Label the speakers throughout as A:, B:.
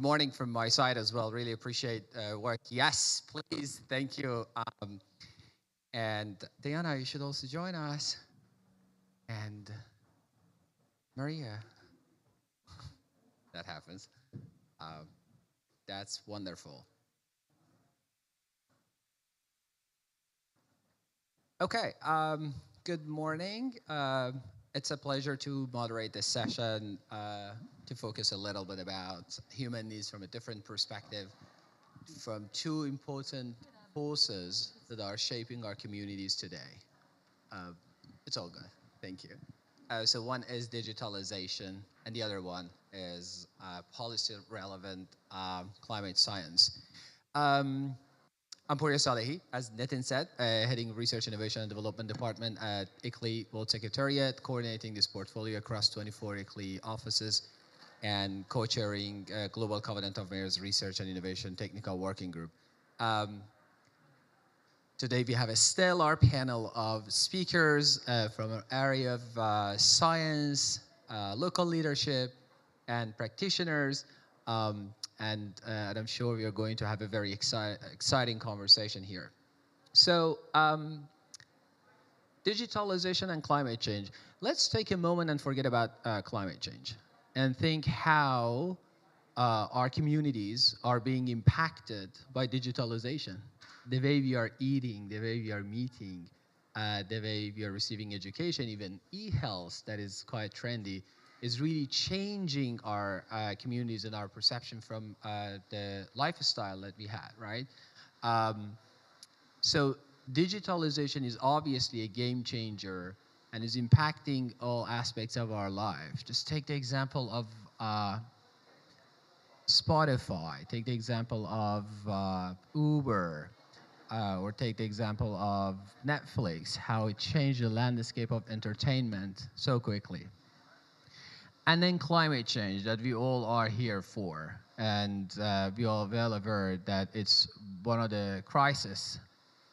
A: good morning from my side as well. Really appreciate work. Yes, please. Thank you. And Diana, you should also join us. And Maria, that happens. Um, that's wonderful. Okay. Good morning. It's a pleasure to moderate this session to focus a little bit about human needs from a different perspective, from two important forces that are shaping our communities today. Uh, it's all good. Thank you. So one is digitalization, and the other one is policy relevant climate science. Um, I'm Purya Salehi, as Nitin said, heading Research, Innovation, and Development Department at ICLEI World Secretariat, coordinating this portfolio across 24 ICLEI offices and co-chairing Global Covenant of Mayors Research and Innovation Technical Working Group. Um, Today we have a stellar panel of speakers from an area of science, local leadership, and practitioners. And I'm sure we are going to have a very exciting conversation here. So, digitalization and climate change. Let's take a moment and forget about climate change and think how our communities are being impacted by digitalization. The way we are eating, the way we are meeting, the way we are receiving education, even e-health that is quite trendy, is really changing our communities and our perception from the lifestyle that we had, right? Um, so digitalization is obviously a game changer and is impacting all aspects of our life. Just take the example of Spotify, take the example of Uber, or take the example of Netflix, how it changed the landscape of entertainment so quickly. And then climate change that we all are here for. And we are well aware that it's one of the crises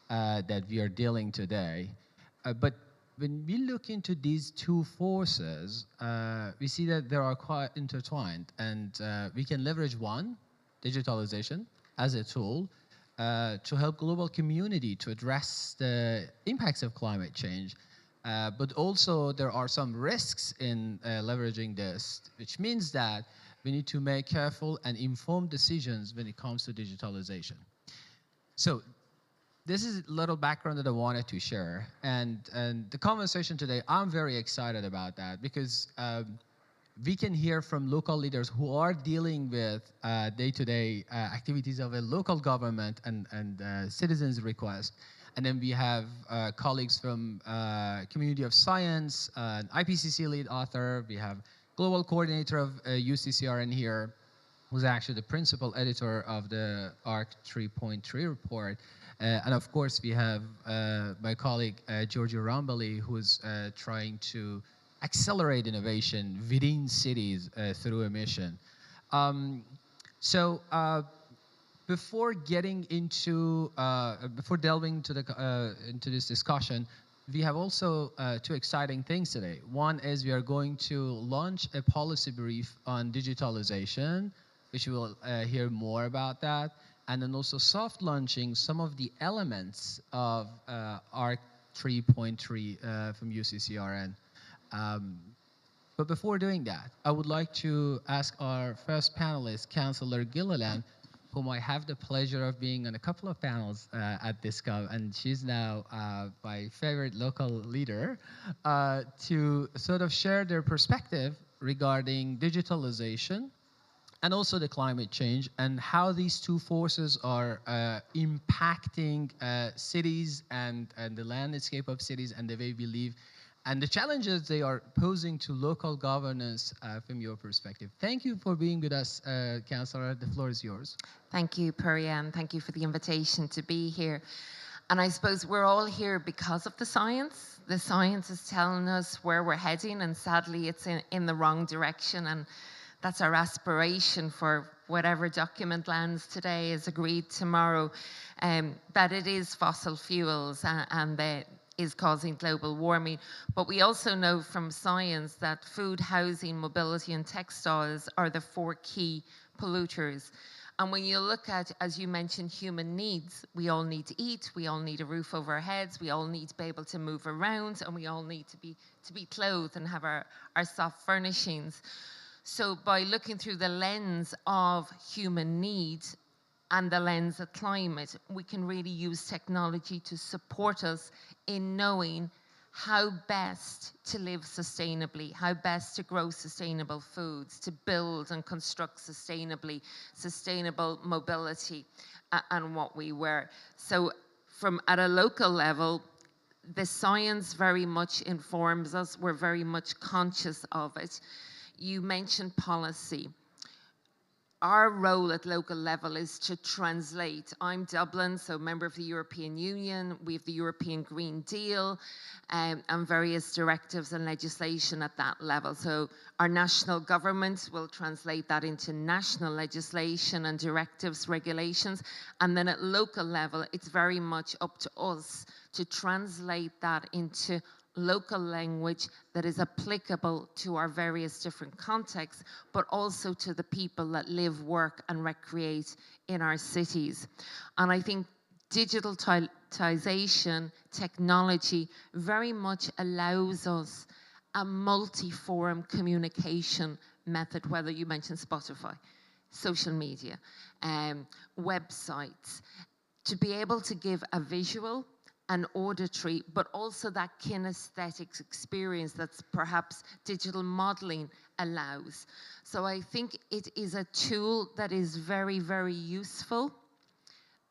A: that we are dealing today. But when we look into these two forces, we see that they are quite intertwined, and we can leverage one, digitalization, as a tool to help global community to address the impacts of climate change. But also there are some risks in leveraging this, which means that we need to make careful and informed decisions when it comes to digitalization. So this is a little background that I wanted to share. And the conversation today, I'm very excited about that because we can hear from local leaders who are dealing with day-to-day activities of a local government and citizens' request. And then we have colleagues from Community of Science, an IPCC lead author. We have global coordinator of UCCRN here, who's actually the principal editor of the ARC 3.3 report. And of course, we have my colleague, Giorgio Rambali, who's trying to accelerate innovation within cities through a mission. So before getting into, before delving into this discussion, we have also two exciting things today. One is we are going to launch a policy brief on digitalization, which we will hear more about that. And then also soft launching some of the elements of ARC 3.3 from UCCRN. But before doing that, I would like to ask our first panelist, Councillor Gilliland, whom I have the pleasure of being on a couple of panels at DISCO, and she's now my favorite local leader, to sort of share their perspective regarding digitalization and also the climate change and how these two forces are impacting cities and the landscape of cities and the way we live and the challenges they are posing to local governance from your perspective. Thank you for being with us, Councillor. The floor is yours.
B: Thank you, Purya, and thank you for the invitation to be here. And I suppose we're all here because of the science. The science is telling us where we're heading, and sadly it's in the wrong direction. And that's our aspiration for whatever document lands today is agreed tomorrow, that it is fossil fuels and that is causing global warming. But we also know from science that food, housing, mobility and textiles are the four key polluters. And when you look at, as you mentioned, human needs, we all need to eat, we all need a roof over our heads, we all need to be able to move around, and we all need to be clothed and have our soft furnishings. So by looking through the lens of human needs and the lens of climate, we can really use technology to support us in knowing how best to live sustainably, how best to grow sustainable foods, to build and construct sustainably, sustainable mobility, and what we wear. So from at a local level, the science very much informs us. We're very much conscious of it. You mentioned policy. Our role at local level is to translate. I'm Dublin, so member of the European Union. We have the European Green Deal and various directives and legislation at that level. So our national government will translate that into national legislation and directives, regulations. And then at local level, it's very much up to us to translate that into local language that is applicable to our various different contexts, but also to the people that live, work, and recreate in our cities. And I think digitalization technology very much allows us a multi-forum communication method, whether you mentioned Spotify, social media, websites, to be able to give a visual and auditory, but also that kinesthetic experience that's perhaps digital modeling allows. So I think it is a tool that is very, very useful.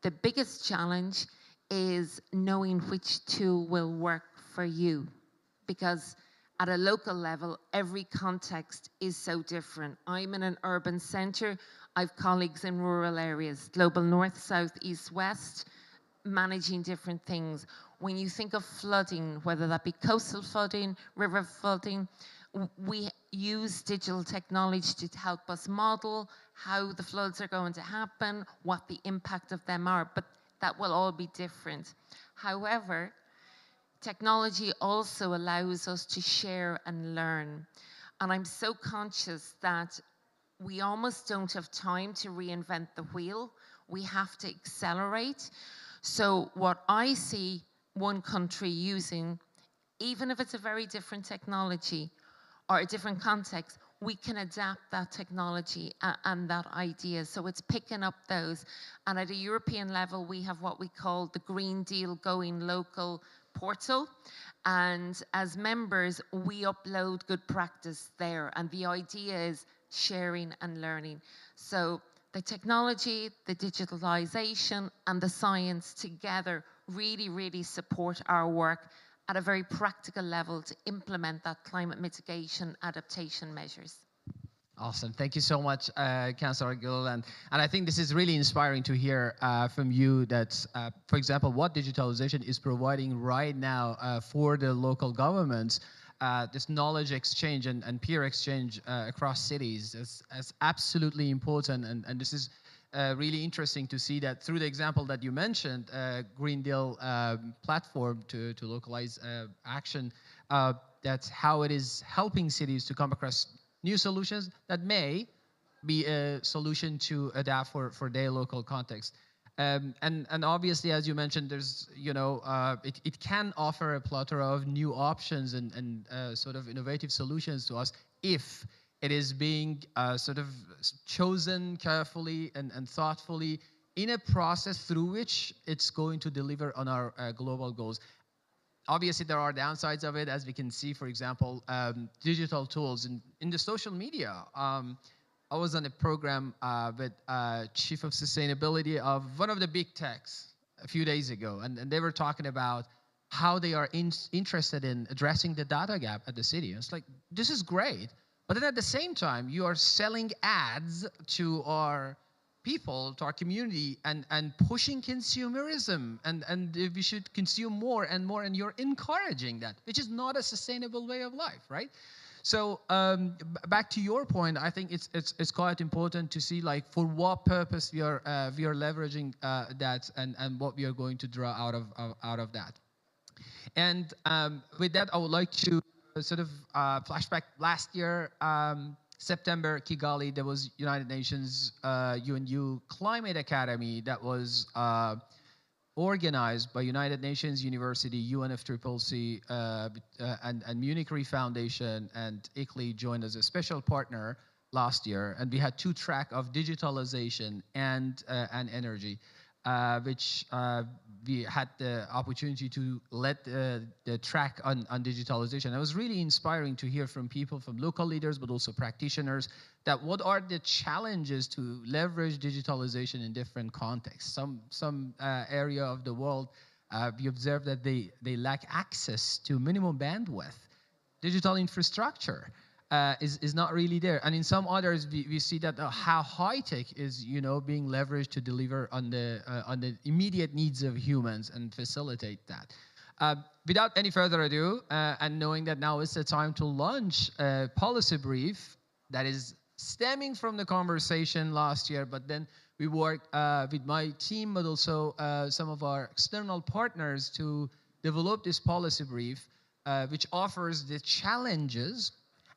B: The biggest challenge is knowing which tool will work for you, because at a local level, every context is so different. I'm in an urban centre. I've colleagues in rural areas, global north, south, east, west, managing different things. When you think of flooding, whether that be coastal flooding, river flooding, we use digital technology to help us model how the floods are going to happen, what the impact of them are, but that will all be different. However, technology also allows us to share and learn. And I'm so conscious that we almost don't have time to reinvent the wheel. We have to accelerate. So what I see one country using, even if it's a very different technology or a different context, we can adapt that technology and that idea. So it's picking up those. And at a European level, we have what we call the Green Deal Going Local portal. And as members, we upload good practice there. And the idea is sharing and learning. So the technology, the digitalization, and the science together really, really support our work at a very practical level to implement that climate mitigation adaptation measures.
A: Awesome. Thank you so much, Councillor Gill. And I think this is really inspiring to hear from you that, for example, what digitalization is providing right now for the local governments, this knowledge exchange and peer exchange across cities is absolutely important. And this is really interesting to see that through the example that you mentioned, Green Deal platform to localize action, that's how it is helping cities to come across new solutions that may be a solution to adapt for their local context. And obviously, as you mentioned, there's, it can offer a plethora of new options and sort of innovative solutions to us if it is being sort of chosen carefully and thoughtfully in a process through which it's going to deliver on our global goals. Obviously, there are downsides of it, as we can see, for example, digital tools. In the social media, I was on a program with Chief of Sustainability of one of the big techs a few days ago, and they were talking about how they are interested in addressing the data gap at the city. And it's like, this is great, but then at the same time, you are selling ads to our people, to our community, and pushing consumerism, and we should consume more and more, and you're encouraging that, which is not a sustainable way of life, right? So back to your point, I think it's quite important to see, like, for what purpose we are leveraging that, and what we are going to draw out of that. And with that, I would like to sort of flashback last year. September, Kigali, there was United Nations UNU Climate Academy that was organized by United Nations University, UNFCCC, and Munich Re Foundation, and ICLEI joined as a special partner last year. And we had two tracks of digitalization and energy, which we had the opportunity to lead the track on digitalization. It was really inspiring to hear from people, from local leaders, but also practitioners, that what are the challenges to leverage digitalization in different contexts. Some area of the world, we observe that they lack access to minimum bandwidth. Digital infrastructure is not really there, and in some others we see that how high tech is being leveraged to deliver on the immediate needs of humans and facilitate that. Without any further ado, and knowing that now is the time to launch a policy brief that is stemming from the conversation last year, but then we worked with my team, but also some of our external partners to develop this policy brief, which offers the challenges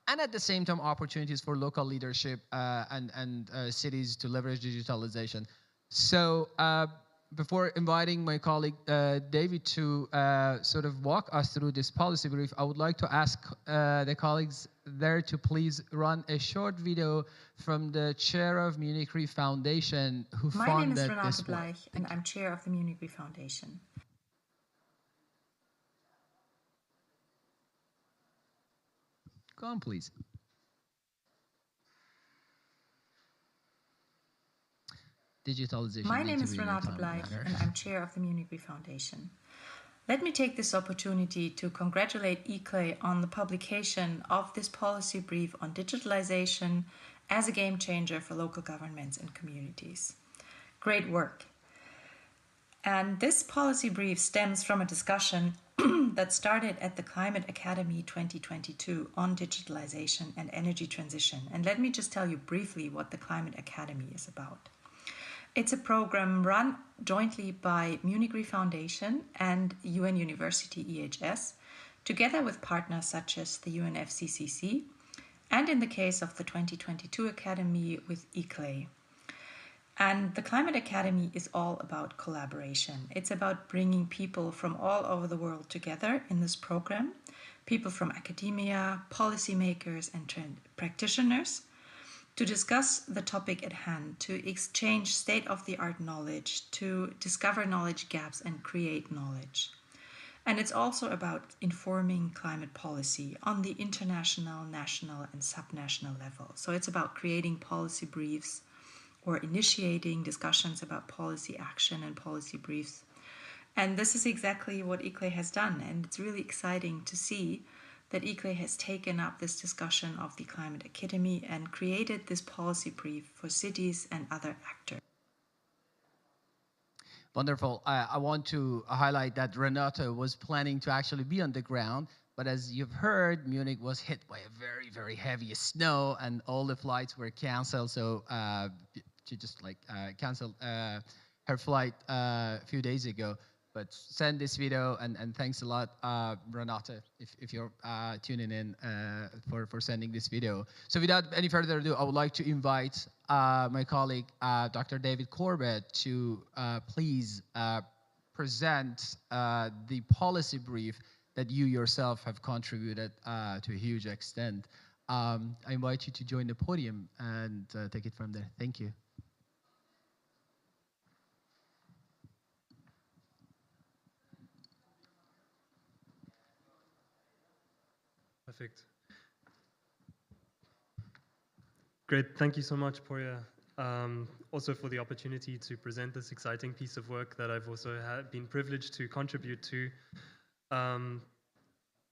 A: and at the same time opportunities for local leadership and cities to leverage digitalization. So before inviting my colleague David to sort of walk us through this policy brief, I would like to ask the colleagues there to please run a short video from the chair of Munich Re Foundation who
C: My
A: funded
C: name is Renate
A: this work.
C: Bleich, and I'm chair of the Munich Re Foundation.
A: Go on, please. Digitalization.
C: My name is Renate Bleich, and I'm chair of the Munich Re Foundation. Let me take this opportunity to congratulate ICLEI on the publication of this policy brief on digitalization as a game changer for local governments and communities. Great work. And this policy brief stems from a discussion that started at the Climate Academy 2022 on digitalization and energy transition. And let me just tell you briefly what the Climate Academy is about. It's a program run jointly by Munich Re Foundation and UN University EHS, together with partners such as the UNFCCC, and in the case of the 2022 Academy with ICLEI. And the Climate Academy is all about collaboration. It's about bringing people from all over the world together in this program, people from academia, policymakers, and practitioners, to discuss the topic at hand, to exchange state-of-the-art knowledge, to discover knowledge gaps and create knowledge. And it's also about informing climate policy on the international, national, and subnational level. So it's about creating policy briefs or initiating discussions about policy action and policy briefs. And this is exactly what ICLEI has done. And it's really exciting to see that ICLEI has taken up this discussion of the Climate Academy and created this policy brief for cities and other actors.
A: Wonderful. I want to highlight that Renata was planning to actually be on the ground, but as you've heard, Munich was hit by a very, very heavy snow and all the flights were canceled. So she just canceled her flight a few days ago. But send this video, and thanks a lot, Renata, if you're tuning in for sending this video. So without any further ado, I would like to invite my colleague, Dr. David Corbett, to please present the policy brief that you yourself have contributed to a huge extent. I invite you to join the podium and take it from there. Thank you.
D: Perfect. Great. Thank you so much, Poria, also for the opportunity to present this exciting piece of work that I've also been privileged to contribute to.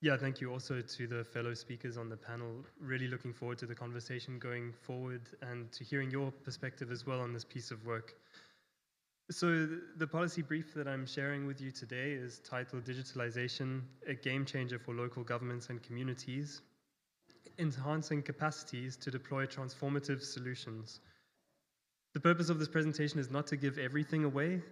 D: Yeah, thank you also to the fellow speakers on the panel. Really looking forward to the conversation going forward and to hearing your perspective as well on this piece of work. So the policy brief that I'm sharing with you today is titled Digitalization, a Game Changer for Local Governments and Communities, Enhancing Capacities to Deploy Transformative Solutions. The purpose of this presentation is not to give everything away.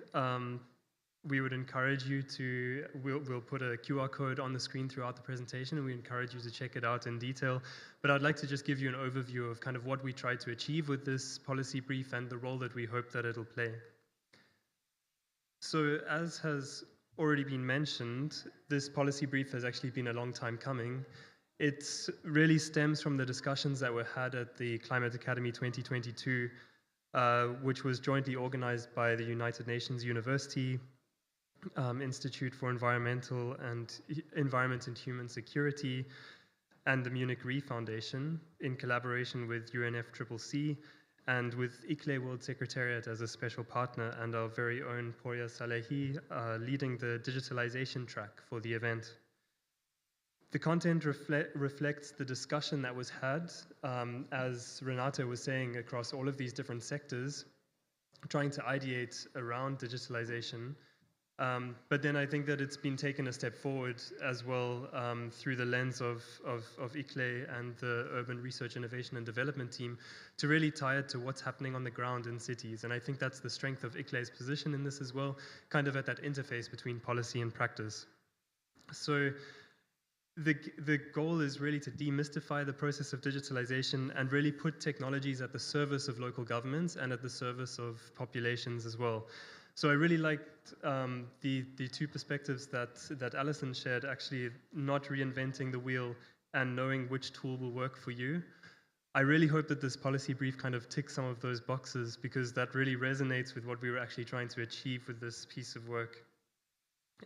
D: we would encourage you to, we'll put a QR code on the screen throughout the presentation, and we encourage you to check it out in detail. But I'd like to just give you an overview of kind of what we tried to achieve with this policy brief and the role that we hope that it'll play. So as has already been mentioned, this policy brief has actually been a long time coming. It really stems from the discussions that were had at the Climate Academy 2022, which was jointly organized by the United Nations University, Institute for Environment and Human Security, and the Munich Re Foundation in collaboration with UNFCCC and with ICLEI World Secretariat as a special partner, and our very own Poria Salehi leading the digitalization track for the event. The content reflects the discussion that was had, as Renata was saying, across all of these different sectors, trying to ideate around digitalization. But then I think that it's been taken a step forward as well through the lens of ICLEI and the Urban Research, Innovation and Development team to really tie it to what's happening on the ground in cities. And I think that's the strength of ICLEI's position in this as well, kind of at that interface between policy and practice. So the goal is really to demystify the process of digitalization and really put technologies at the service of local governments and at the service of populations as well. So I really liked the two perspectives that Alison shared, actually not reinventing the wheel and knowing which tool will work for you. I really hope that this policy brief kind of ticks some of those boxes, because that really resonates with what we were actually trying to achieve with this piece of work.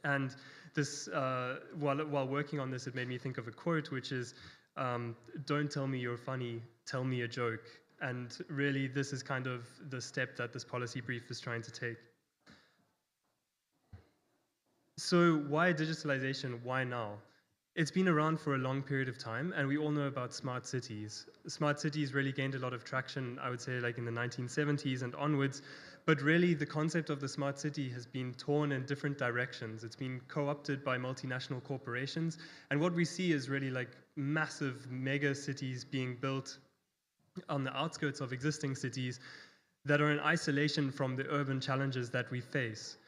D: And this, while working on this, it made me think of a quote, which is, "Don't tell me you're funny, tell me a joke." And really, this is kind of the step that this policy brief is trying to take. So why digitalization? Why now? It's been around for a long period of time, and we all know about smart cities. Smart cities really gained a lot of traction, I would say, like in the 1970s and onwards. But really, the concept of the smart city has been torn in different directions. It's been co-opted by multinational corporations. And what we see is really like massive mega cities being built on the outskirts of existing cities that are in isolation from the urban challenges that we face.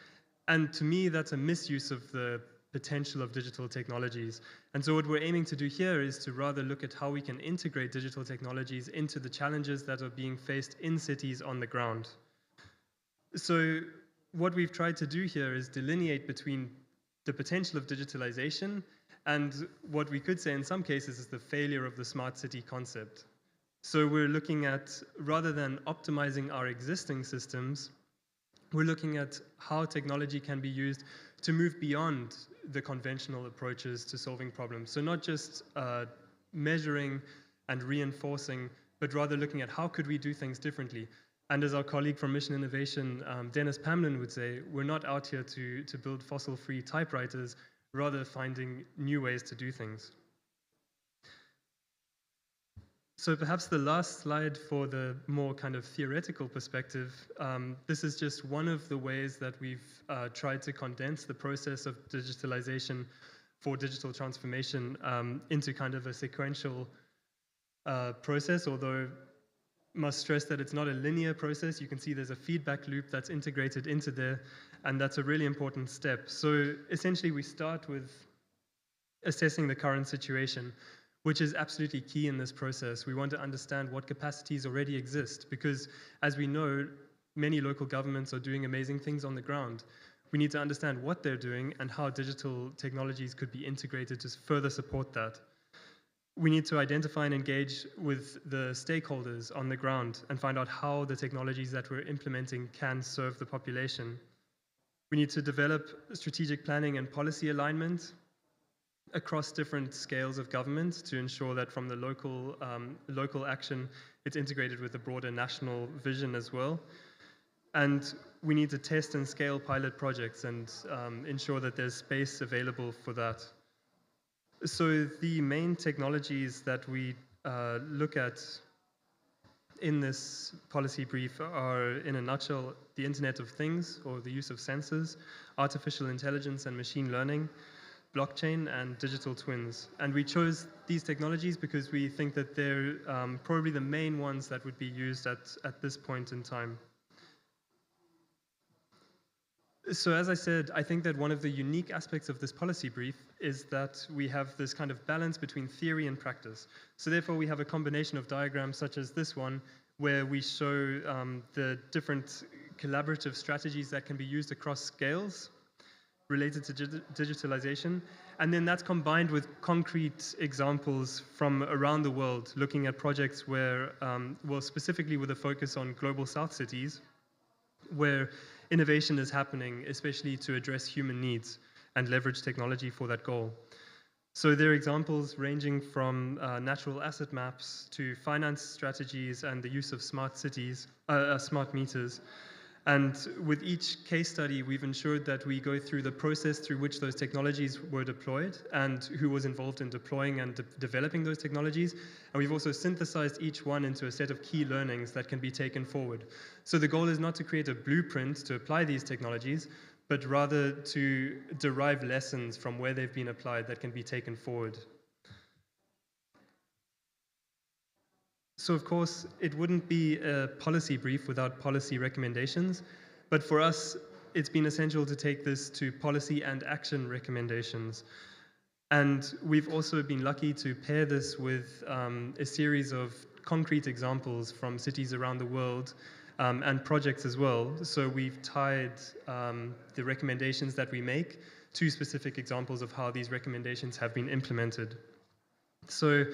D: And to me, that's a misuse of the potential of digital technologies. And so what we're aiming to do here is to rather look at how we can integrate digital technologies into the challenges that are being faced in cities on the ground. So what we've tried to do here is delineate between the potential of digitalization and what we could say in some cases is the failure of the smart city concept. So we're looking at, rather than optimizing our existing systems, we're looking at how technology can be used to move beyond the conventional approaches to solving problems. So not just measuring and reinforcing, but rather looking at how could we do things differently. And as our colleague from Mission Innovation, Dennis Pamlin, would say, we're not out here to build fossil-free typewriters, rather finding new ways to do things. So perhaps the last slide for the more kind of theoretical perspective, this is just one of the ways that we've tried to condense the process of digitalization for digital transformation into kind of a sequential process, although must stress that it's not a linear process. You can see there's a feedback loop that's integrated into there, and that's a really important step. So essentially we start with assessing the current situation, which is absolutely key in this process. We want to understand what capacities already exist, because as we know, many local governments are doing amazing things on the ground. We need to understand what they're doing and how digital technologies could be integrated to further support that. We need to identify and engage with the stakeholders on the ground and find out how the technologies that we're implementing can serve the population. We need to develop strategic planning and policy alignment across different scales of government to ensure that from the local action, it's integrated with the broader national vision as well. And we need to test and scale pilot projects and ensure that there's space available for that. So the main technologies that we look at in this policy brief are, in a nutshell, the Internet of Things, or the use of sensors, artificial intelligence and machine learning, blockchain, and digital twins. And we chose these technologies because we think that they're probably the main ones that would be used at this point in time. So as I said, I think that one of the unique aspects of this policy brief is that we have this kind of balance between theory and practice. So therefore we have a combination of diagrams such as this one, where we show the different collaborative strategies that can be used across scales related to digitalization. And then that's combined with concrete examples from around the world, looking at projects where, well, specifically with a focus on global south cities, where innovation is happening, especially to address human needs and leverage technology for that goal. So there are examples ranging from natural asset maps to finance strategies and the use of smart cities, smart meters. And with each case study, we've ensured that we go through the process through which those technologies were deployed and who was involved in deploying and developing those technologies. And we've also synthesized each one into a set of key learnings that can be taken forward. So the goal is not to create a blueprint to apply these technologies, but rather to derive lessons from where they've been applied that can be taken forward. So of course, it wouldn't be a policy brief without policy recommendations, but for us, it's been essential to take this to policy and action recommendations. And we've also been lucky to pair this with a series of concrete examples from cities around the world and projects as well. So we've tied the recommendations that we make to specific examples of how these recommendations have been implemented. So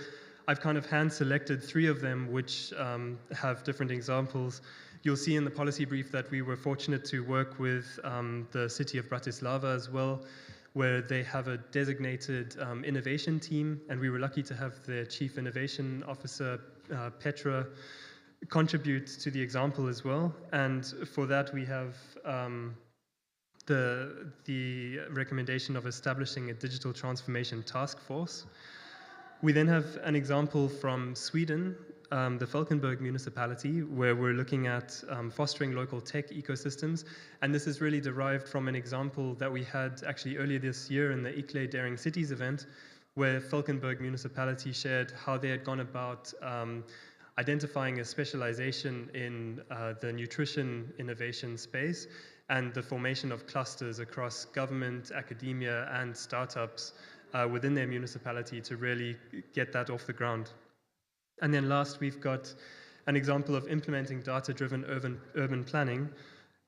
D: I've kind of hand-selected 3 of them, which have different examples. You'll see in the policy brief that we were fortunate to work with the city of Bratislava as well, where they have a designated innovation team, and we were lucky to have their chief innovation officer, Petra, contribute to the example as well. And for that, we have the recommendation of establishing a digital transformation task force. We then have an example from Sweden, the Falkenberg municipality, where we're looking at fostering local tech ecosystems. And this is really derived from an example that we had actually earlier this year in the ICLEI Daring Cities event, where Falkenberg municipality shared how they had gone about identifying a specialization in the nutrition innovation space and the formation of clusters across government, academia, and startups within their municipality to really get that off the ground. And then last, we've got an example of implementing data-driven urban planning.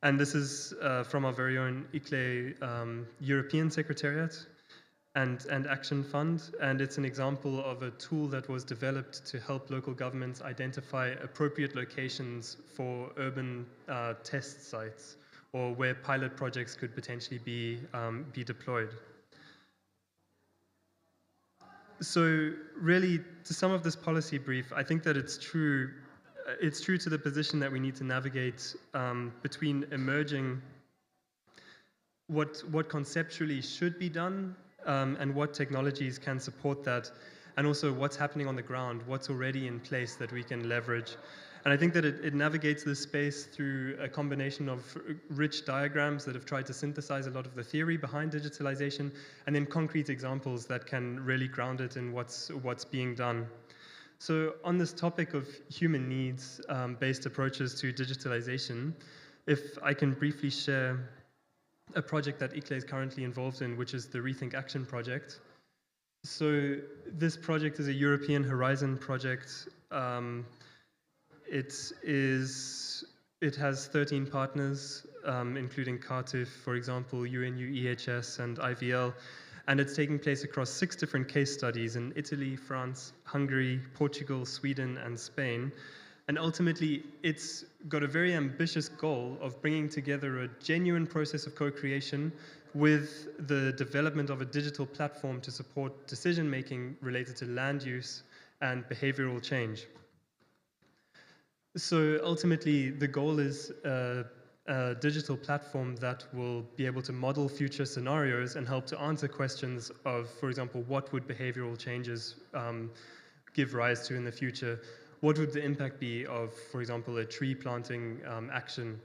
D: And this is from our very own ICLEI European Secretariat and Action Fund. And it's an example of a tool that was developed to help local governments identify appropriate locations for urban test sites, or where pilot projects could potentially be deployed. So really, to sum up this policy brief, I think that it's true to the position that we need to navigate between emerging what conceptually should be done and what technologies can support that, and also what's happening on the ground, what's already in place that we can leverage. And I think that it navigates this space through a combination of rich diagrams that have tried to synthesize a lot of the theory behind digitalization, and then concrete examples that can really ground it in what's being done. So on this topic of human needs based approaches to digitalization, if I can briefly share a project that ICLEI is currently involved in, which is the Rethink Action project. So this project is a European Horizon project. It has 13 partners, including Cartif, for example, UNU, EHS, and IVL, and it's taking place across 6 different case studies in Italy, France, Hungary, Portugal, Sweden, and Spain. And ultimately, it's got a very ambitious goal of bringing together a genuine process of co-creation with the development of a digital platform to support decision-making related to land use and behavioral change. So ultimately, the goal is a digital platform that will be able to model future scenarios and help to answer questions of, for example, what would behavioral changes give rise to in the future? What would the impact be of, for example, a tree planting action?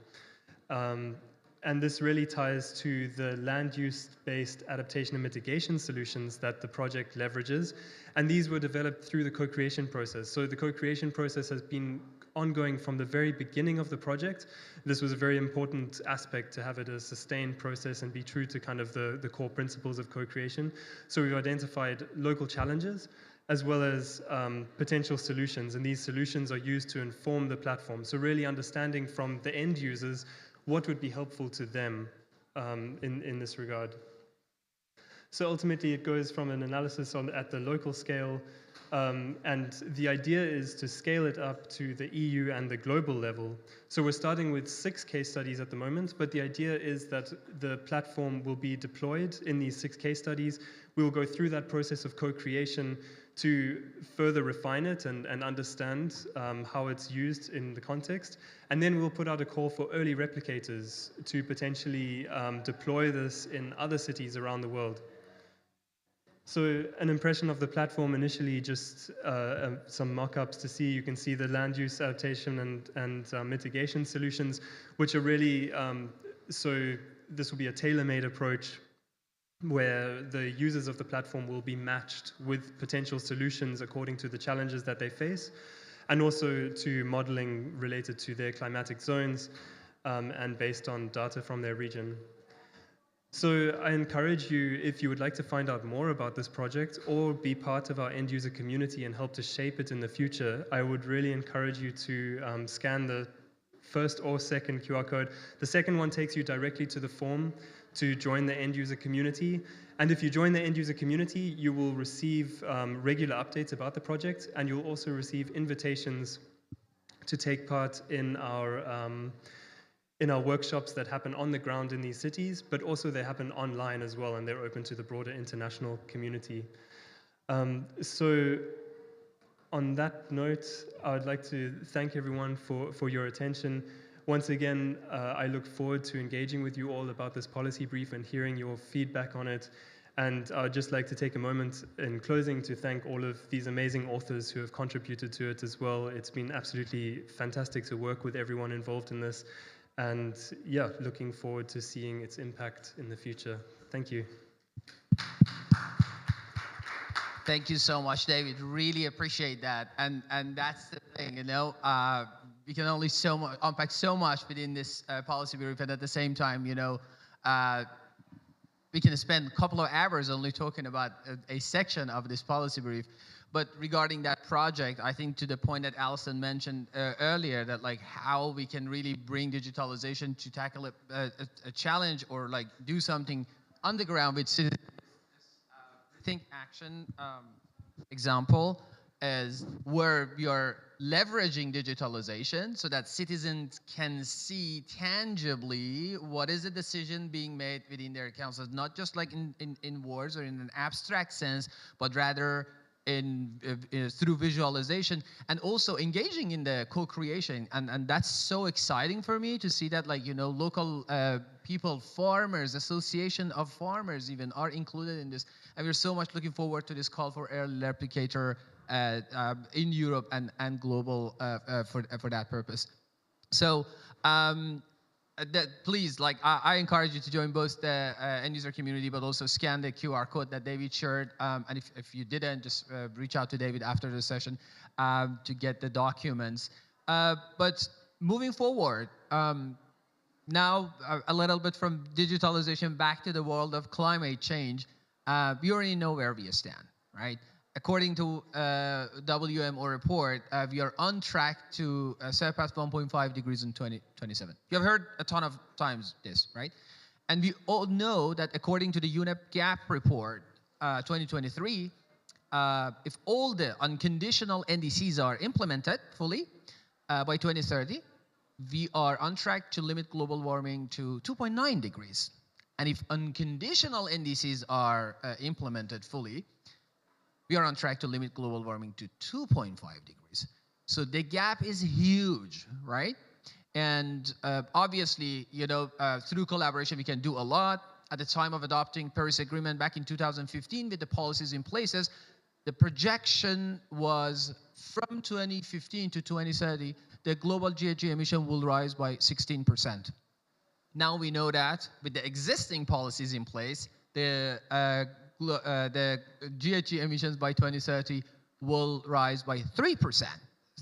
D: And this really ties to the land use-based adaptation and mitigation solutions that the project leverages. And these were developed through the co-creation process. So the co-creation process has been ongoing from the very beginning of the project. This was a very important aspect to have it a sustained process and be true to kind of the core principles of co-creation. So we've identified local challenges as well as potential solutions, and these solutions are used to inform the platform. So really understanding from the end users what would be helpful to them in this regard. So ultimately, it goes from an analysis at the local scale, and the idea is to scale it up to the EU and the global level. So we're starting with 6 case studies at the moment, but the idea is that the platform will be deployed in these 6 case studies. We will go through that process of co-creation to further refine it and understand how it's used in the context. And then we'll put out a call for early replicators to potentially deploy this in other cities around the world. So an impression of the platform initially, just some mock-ups to see. You can see the land use adaptation and mitigation solutions, which are really, so this will be a tailor-made approach where the users of the platform will be matched with potential solutions according to the challenges that they face, and also to modeling related to their climatic zones and based on data from their region. So I encourage you, if you would like to find out more about this project or be part of our end user community and help to shape it in the future, I would really encourage you to scan the first or second QR code. The second one takes you directly to the form to join the end user community. And if you join the end user community, you will receive regular updates about the project, and you'll also receive invitations to take part in our workshops that happen on the ground in these cities, but also they happen online as well, and they're open to the broader international community. So on that note, I would like to thank everyone for your attention. Once again, I look forward to engaging with you all about this policy brief and hearing your feedback on it. And I'd just like to take a moment in closing to thank all of these amazing authors who have contributed to it as well. It's been absolutely fantastic to work with everyone involved in this. And yeah, looking forward to seeing its impact in the future. Thank you.
A: Thank you so much, David. Really appreciate that. And that's the thing, you know, we can only unpack so much within this policy brief, and at the same time, you know, we can spend a couple of hours only talking about a section of this policy brief. But regarding that project, I think to the point that Alison mentioned earlier, that like how we can really bring digitalization to tackle a challenge or like do something on the ground with citizens. Think action example is where we are leveraging digitalization so that citizens can see tangibly what is the decision being made within their councils, not just like in words or in an abstract sense, but rather through visualization, and also engaging in the co-creation. And that's so exciting for me to see that, like, you know, local people, farmers, association of farmers even are included in this. And we're so much looking forward to this call for early replicator in Europe and global for that purpose. So please, like, I encourage you to join both the end user community, but also scan the QR code that David shared. And if you didn't, just reach out to David after the session to get the documents. But moving forward, now a little bit from digitalization back to the world of climate change. We already know where we stand, right? According to WMO report, we are on track to surpass 1.5 degrees in 2027. You have heard a ton of times this, right? And we all know that according to the UNEP GAP report 2023, if all the unconditional NDCs are implemented fully by 2030, we are on track to limit global warming to 2.9 degrees. And if unconditional NDCs are implemented fully, we are on track to limit global warming to 2.5 degrees. So the gap is huge, right? And obviously, you know, through collaboration, we can do a lot. At the time of adopting Paris Agreement back in 2015, with the policies in places, the projection was from 2015 to 2030, the global GHG emission will rise by 16%. Now we know that with the existing policies in place, the GHG emissions by 2030 will rise by 3%.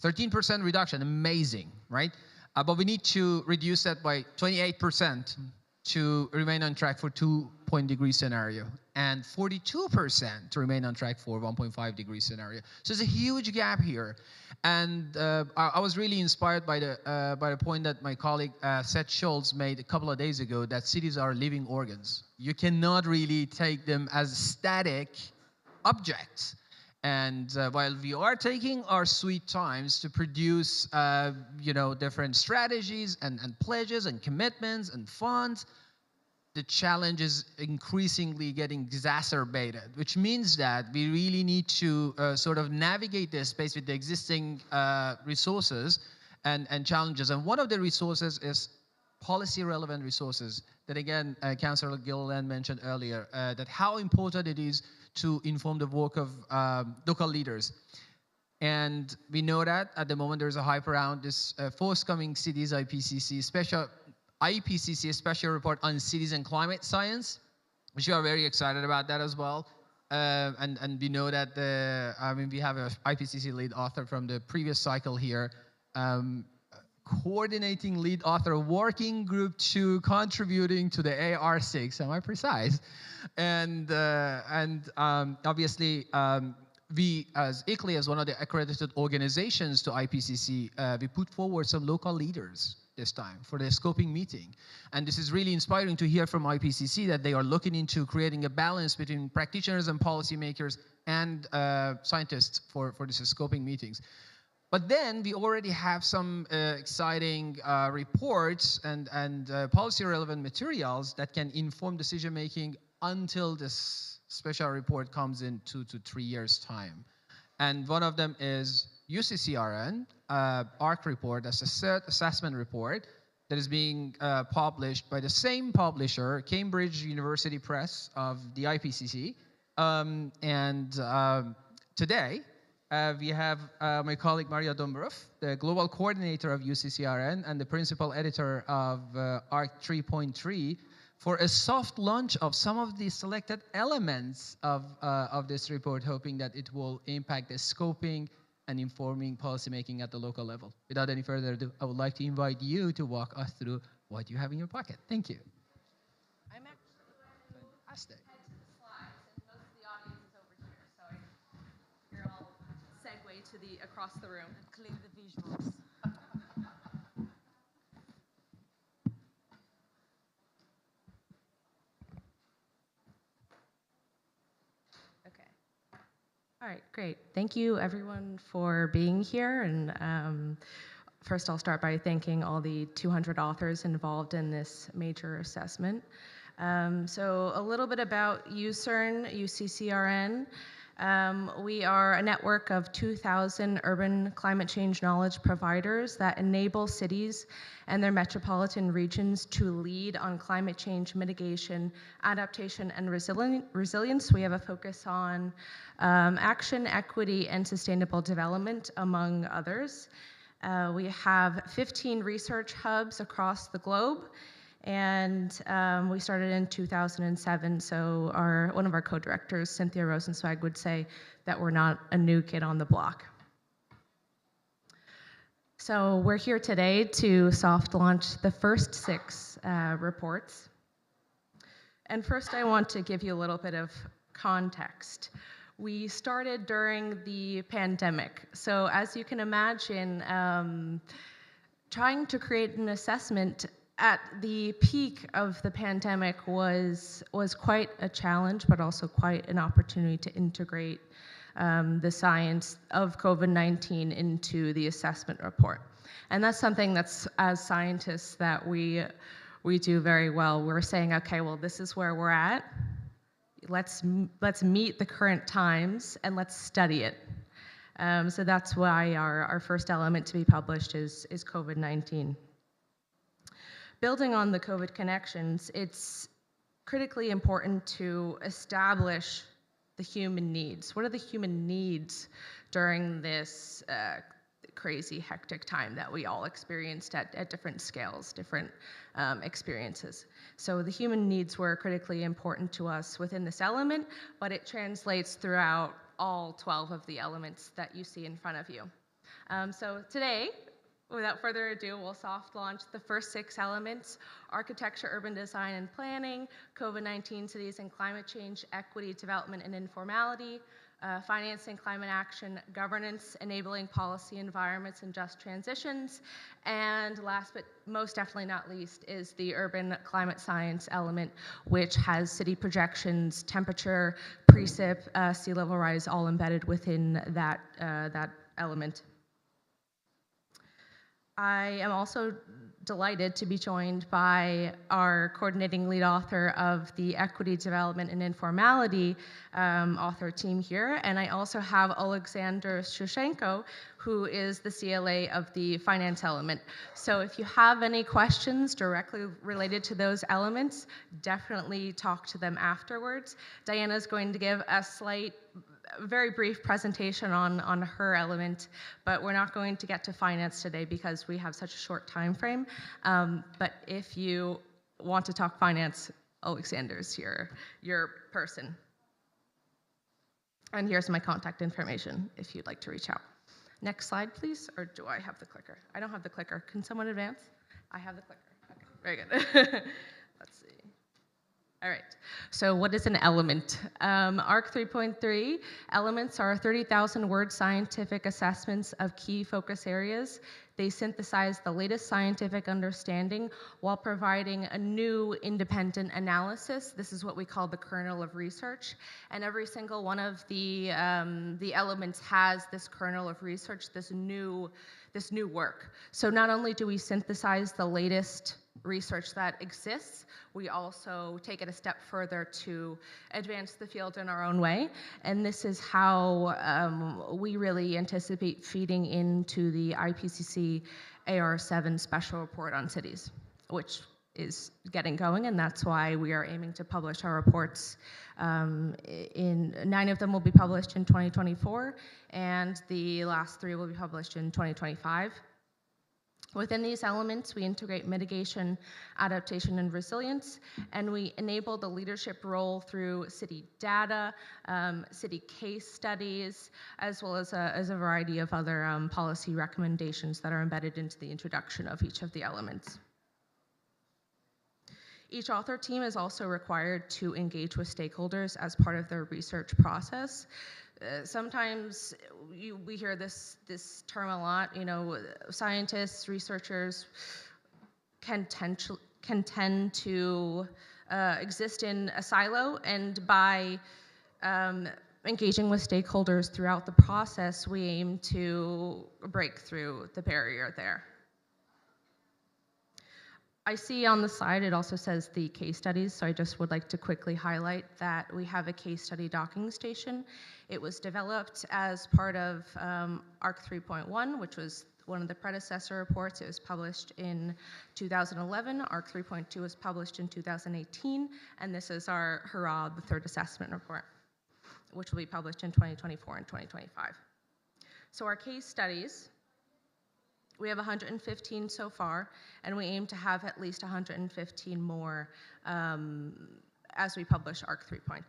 A: 13% reduction, amazing, right? But we need to reduce that by 28% to remain on track for 2-degree scenario, and 42% to remain on track for 1.5-degree scenario. So there's a huge gap here. And I was really inspired by the point that my colleague Seth Schultz made a couple of days ago, that cities are living organs. You cannot really take them as static objects. And while we are taking our sweet times to produce, different strategies and pledges and commitments and funds, the challenge is increasingly getting exacerbated, which means that we really need to sort of navigate this space with the existing resources and challenges. And one of the resources is policy-relevant resources that, again, Councillor Gilliland mentioned earlier, that how important it is to inform the work of local leaders. And we know that at the moment there's a hype around this forthcoming cities IPCC special report on cities and climate science, which we are very excited about that as well. And we know that we have an IPCC lead author from the previous cycle here, coordinating lead author working group 2 contributing to the AR6, am I precise? And obviously, we as ICLEI, as one of the accredited organizations to IPCC, we put forward some local leaders this time for the scoping meeting. And this is really inspiring to hear from IPCC that they are looking into creating a balance between practitioners and policymakers and scientists for these scoping meetings. But then we already have some exciting reports and policy-relevant materials that can inform decision-making until this special report comes in 2 to 3 years' time. And one of them is UCCRN, ARC report, that's a cert assessment report that is being published by the same publisher, Cambridge University Press of the IPCC. Today, we have my colleague Maria Dombrov, the global coordinator of UCCRN and the principal editor of ARC 3.3, for a soft launch of some of the selected elements of this report, hoping that it will impact the scoping and informing policymaking at the local level. Without any further ado, I would like to invite you to walk us through what you have in your pocket. Thank you. I'm actually fantastic.
E: Head to the slides, and most of the audience is over here, so here I'll segue to the across the room.
B: Clear the visuals.
E: All right, great. Thank you everyone for being here. And first I'll start by thanking all the 200 authors involved in this major assessment. So a little bit about UCCRN. We are a network of 2,000 urban climate change knowledge providers that enable cities and their metropolitan regions to lead on climate change mitigation, adaptation, and resilience. We have a focus on action, equity, and sustainable development, among others. We have 15 research hubs across the globe, and we started in 2007, so one of our co-directors, Cynthia Rosenzweig, would say that we're not a new kid on the block. So we're here today to soft launch the first 6 reports. And first I want to give you a little bit of context. We started during the pandemic. So as you can imagine, trying to create an assessment at the peak of the pandemic was quite a challenge, but also quite an opportunity to integrate the science of COVID-19 into the assessment report. And that's something that's, as scientists, that we do very well. We're saying, okay, well, this is where we're at. Let's meet the current times and let's study it. So that's why our first element to be published is COVID-19. Building on the COVID connections, it's critically important to establish the human needs. What are the human needs during this crazy, hectic time that we all experienced at different scales, different experiences? So the human needs were critically important to us within this element, but it translates throughout all 12 of the elements that you see in front of you. So today, without further ado, we'll soft launch the first 6 elements: architecture, urban design and planning, COVID-19 cities and climate change, equity, development and informality, financing climate action, governance, enabling policy environments and just transitions, and last but most definitely not least is the urban climate science element, which has city projections, temperature, precip, sea level rise all embedded within that element. I am also delighted to be joined by our coordinating lead author of the Equity, Development, and Informality author team here, and I also have Alexander Shushenko, who is the CLA of the finance element. So if you have any questions directly related to those elements, definitely talk to them afterwards. Diana is going to give a very brief presentation on her element, but we're not going to get to finance today because we have such a short time frame. But if you want to talk finance, Alexander's your person. And here's my contact information if you'd like to reach out. Next slide, please, or do I have the clicker? I don't have the clicker. Can someone advance? I have the clicker. Okay, very good. Let's see. All right, so what is an element? ARC 3.3 elements are 30,000 word scientific assessments of key focus areas. They synthesize the latest scientific understanding while providing a new independent analysis. This is what we call the kernel of research. And every single one of the elements has this kernel of research, this new work. So not only do we synthesize the latest research that exists, we also take it a step further to advance the field in our own way. And this is how we really anticipate feeding into the IPCC AR7 special report on cities, which is getting going, and that's why we are aiming to publish our reports. 9 of them will be published in 2024, and the last 3 will be published in 2025. Within these elements, we integrate mitigation, adaptation, and resilience, and we enable the leadership role through city data, city case studies, as well as a variety of other policy recommendations that are embedded into the introduction of each of the elements. Each author team is also required to engage with stakeholders as part of their research process. Sometimes we hear this term a lot. You know, scientists, researchers can tend to exist in a silo, and by engaging with stakeholders throughout the process, we aim to break through the barrier there. I see on the slide it also says the case studies, so I just would like to quickly highlight that we have a case study docking station. It was developed as part of ARC 3.1, which was one of the predecessor reports. It was published in 2011. ARC 3.2 was published in 2018, and this is our hurrah, the third assessment report, which will be published in 2024 and 2025. So our case studies, we have 115 so far, and we aim to have at least 115 more as we publish ARC 3.3.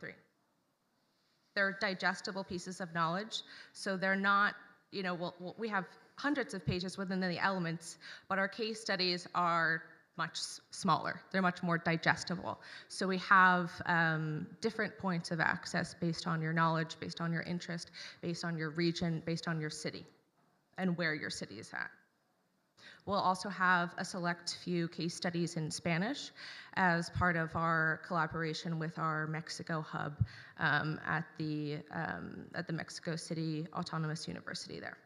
E: They're digestible pieces of knowledge, so they're not, you know, we have hundreds of pages within the elements, but our case studies are much smaller. They're much more digestible. So we have different points of access based on your knowledge, based on your interest, based on your region, based on your city, and where your city is at. We'll also have a select few case studies in Spanish as part of our collaboration with our Mexico hub at the Mexico City Autonomous University there.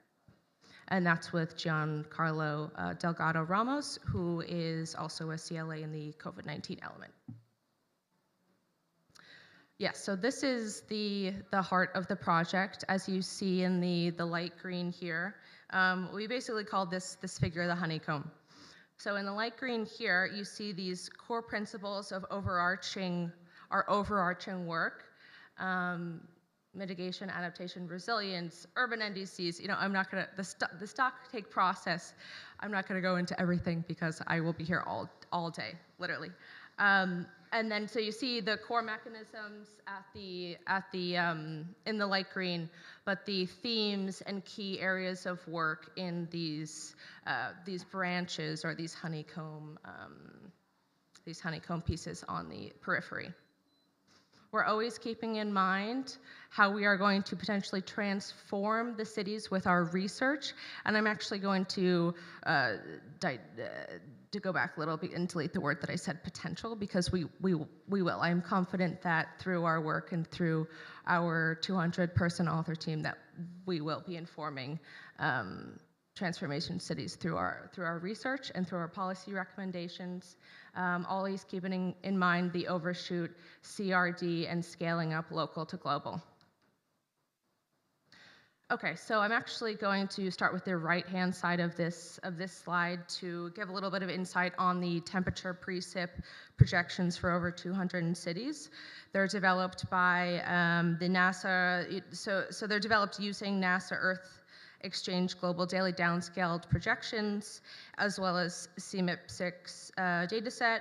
E: And that's with Giancarlo Delgado Ramos, who is also a CLA in the COVID-19 element. Yes, so this is the heart of the project, as you see in the light green here. We basically call this figure the honeycomb. So in the light green here, you see these core principles of overarching work, mitigation, adaptation, resilience, urban NDCs. You know, I'm not gonna, the stock take process, I'm not gonna go into everything because I will be here all day, literally. And then so you see the core mechanisms in the light green, but the themes and key areas of work in these branches or these honeycomb pieces on the periphery. We're always keeping in mind how we are going to potentially transform the cities with our research. And I'm actually going to go back a little bit and delete the word that I said, potential, because we will. I'm confident that through our work and through our 200-person author team that we will be informing transformation cities through our research and through our policy recommendations, always keeping in mind the overshoot, CRD, and scaling up local to global. Okay, so I'm actually going to start with the right-hand side of this slide to give a little bit of insight on the temperature precip projections for over 200 cities. They're developed by the NASA, so they're developed using NASA Earth Exchange Global Daily Downscaled Projections, as well as CMIP6 dataset.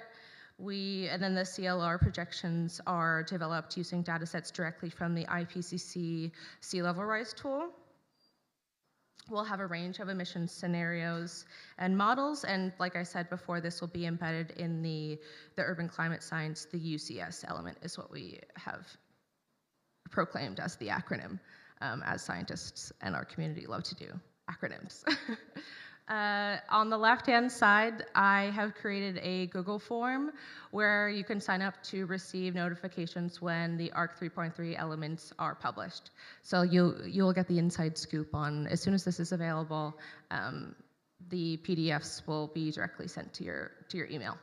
E: And then the CLR projections are developed using datasets directly from the IPCC sea level rise tool. We'll have a range of emissions scenarios and models, and like I said before, this will be embedded in the urban climate science. The UCS element is what we have proclaimed as the acronym, as scientists and our community love to do acronyms. On the left-hand side, I have created a Google form where you can sign up to receive notifications when the ARC 3.3 elements are published. So you'll get the inside scoop on, as soon as this is available, the PDFs will be directly sent to your email.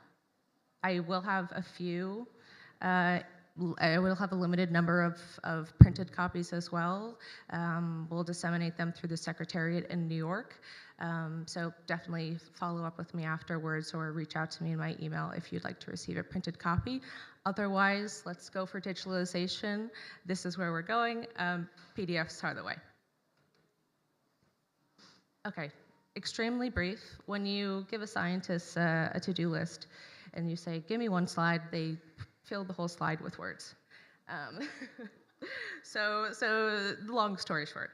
E: I will have a limited number of printed copies as well. We'll disseminate them through the Secretariat in New York. So definitely follow up with me afterwards or reach out to me in my email if you'd like to receive a printed copy. Otherwise, let's go for digitalization. This is where we're going. PDFs are the way. Okay, extremely brief. When you give a scientist a to-do list and you say, give me one slide, they fill the whole slide with words. So long story short,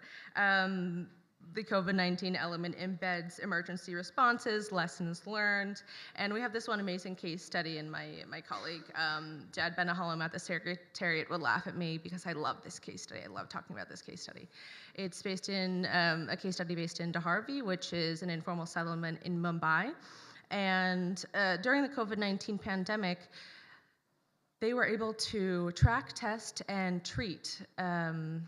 E: the COVID-19 element embeds emergency responses, lessons learned, and we have this one amazing case study, and my colleague, Jad Benahalem at the Secretariat would laugh at me because I love this case study. I love talking about this case study. It's based in a case study based in Dhaaravi, which is an informal settlement in Mumbai, and during the COVID-19 pandemic, they were able to track, test, and treat the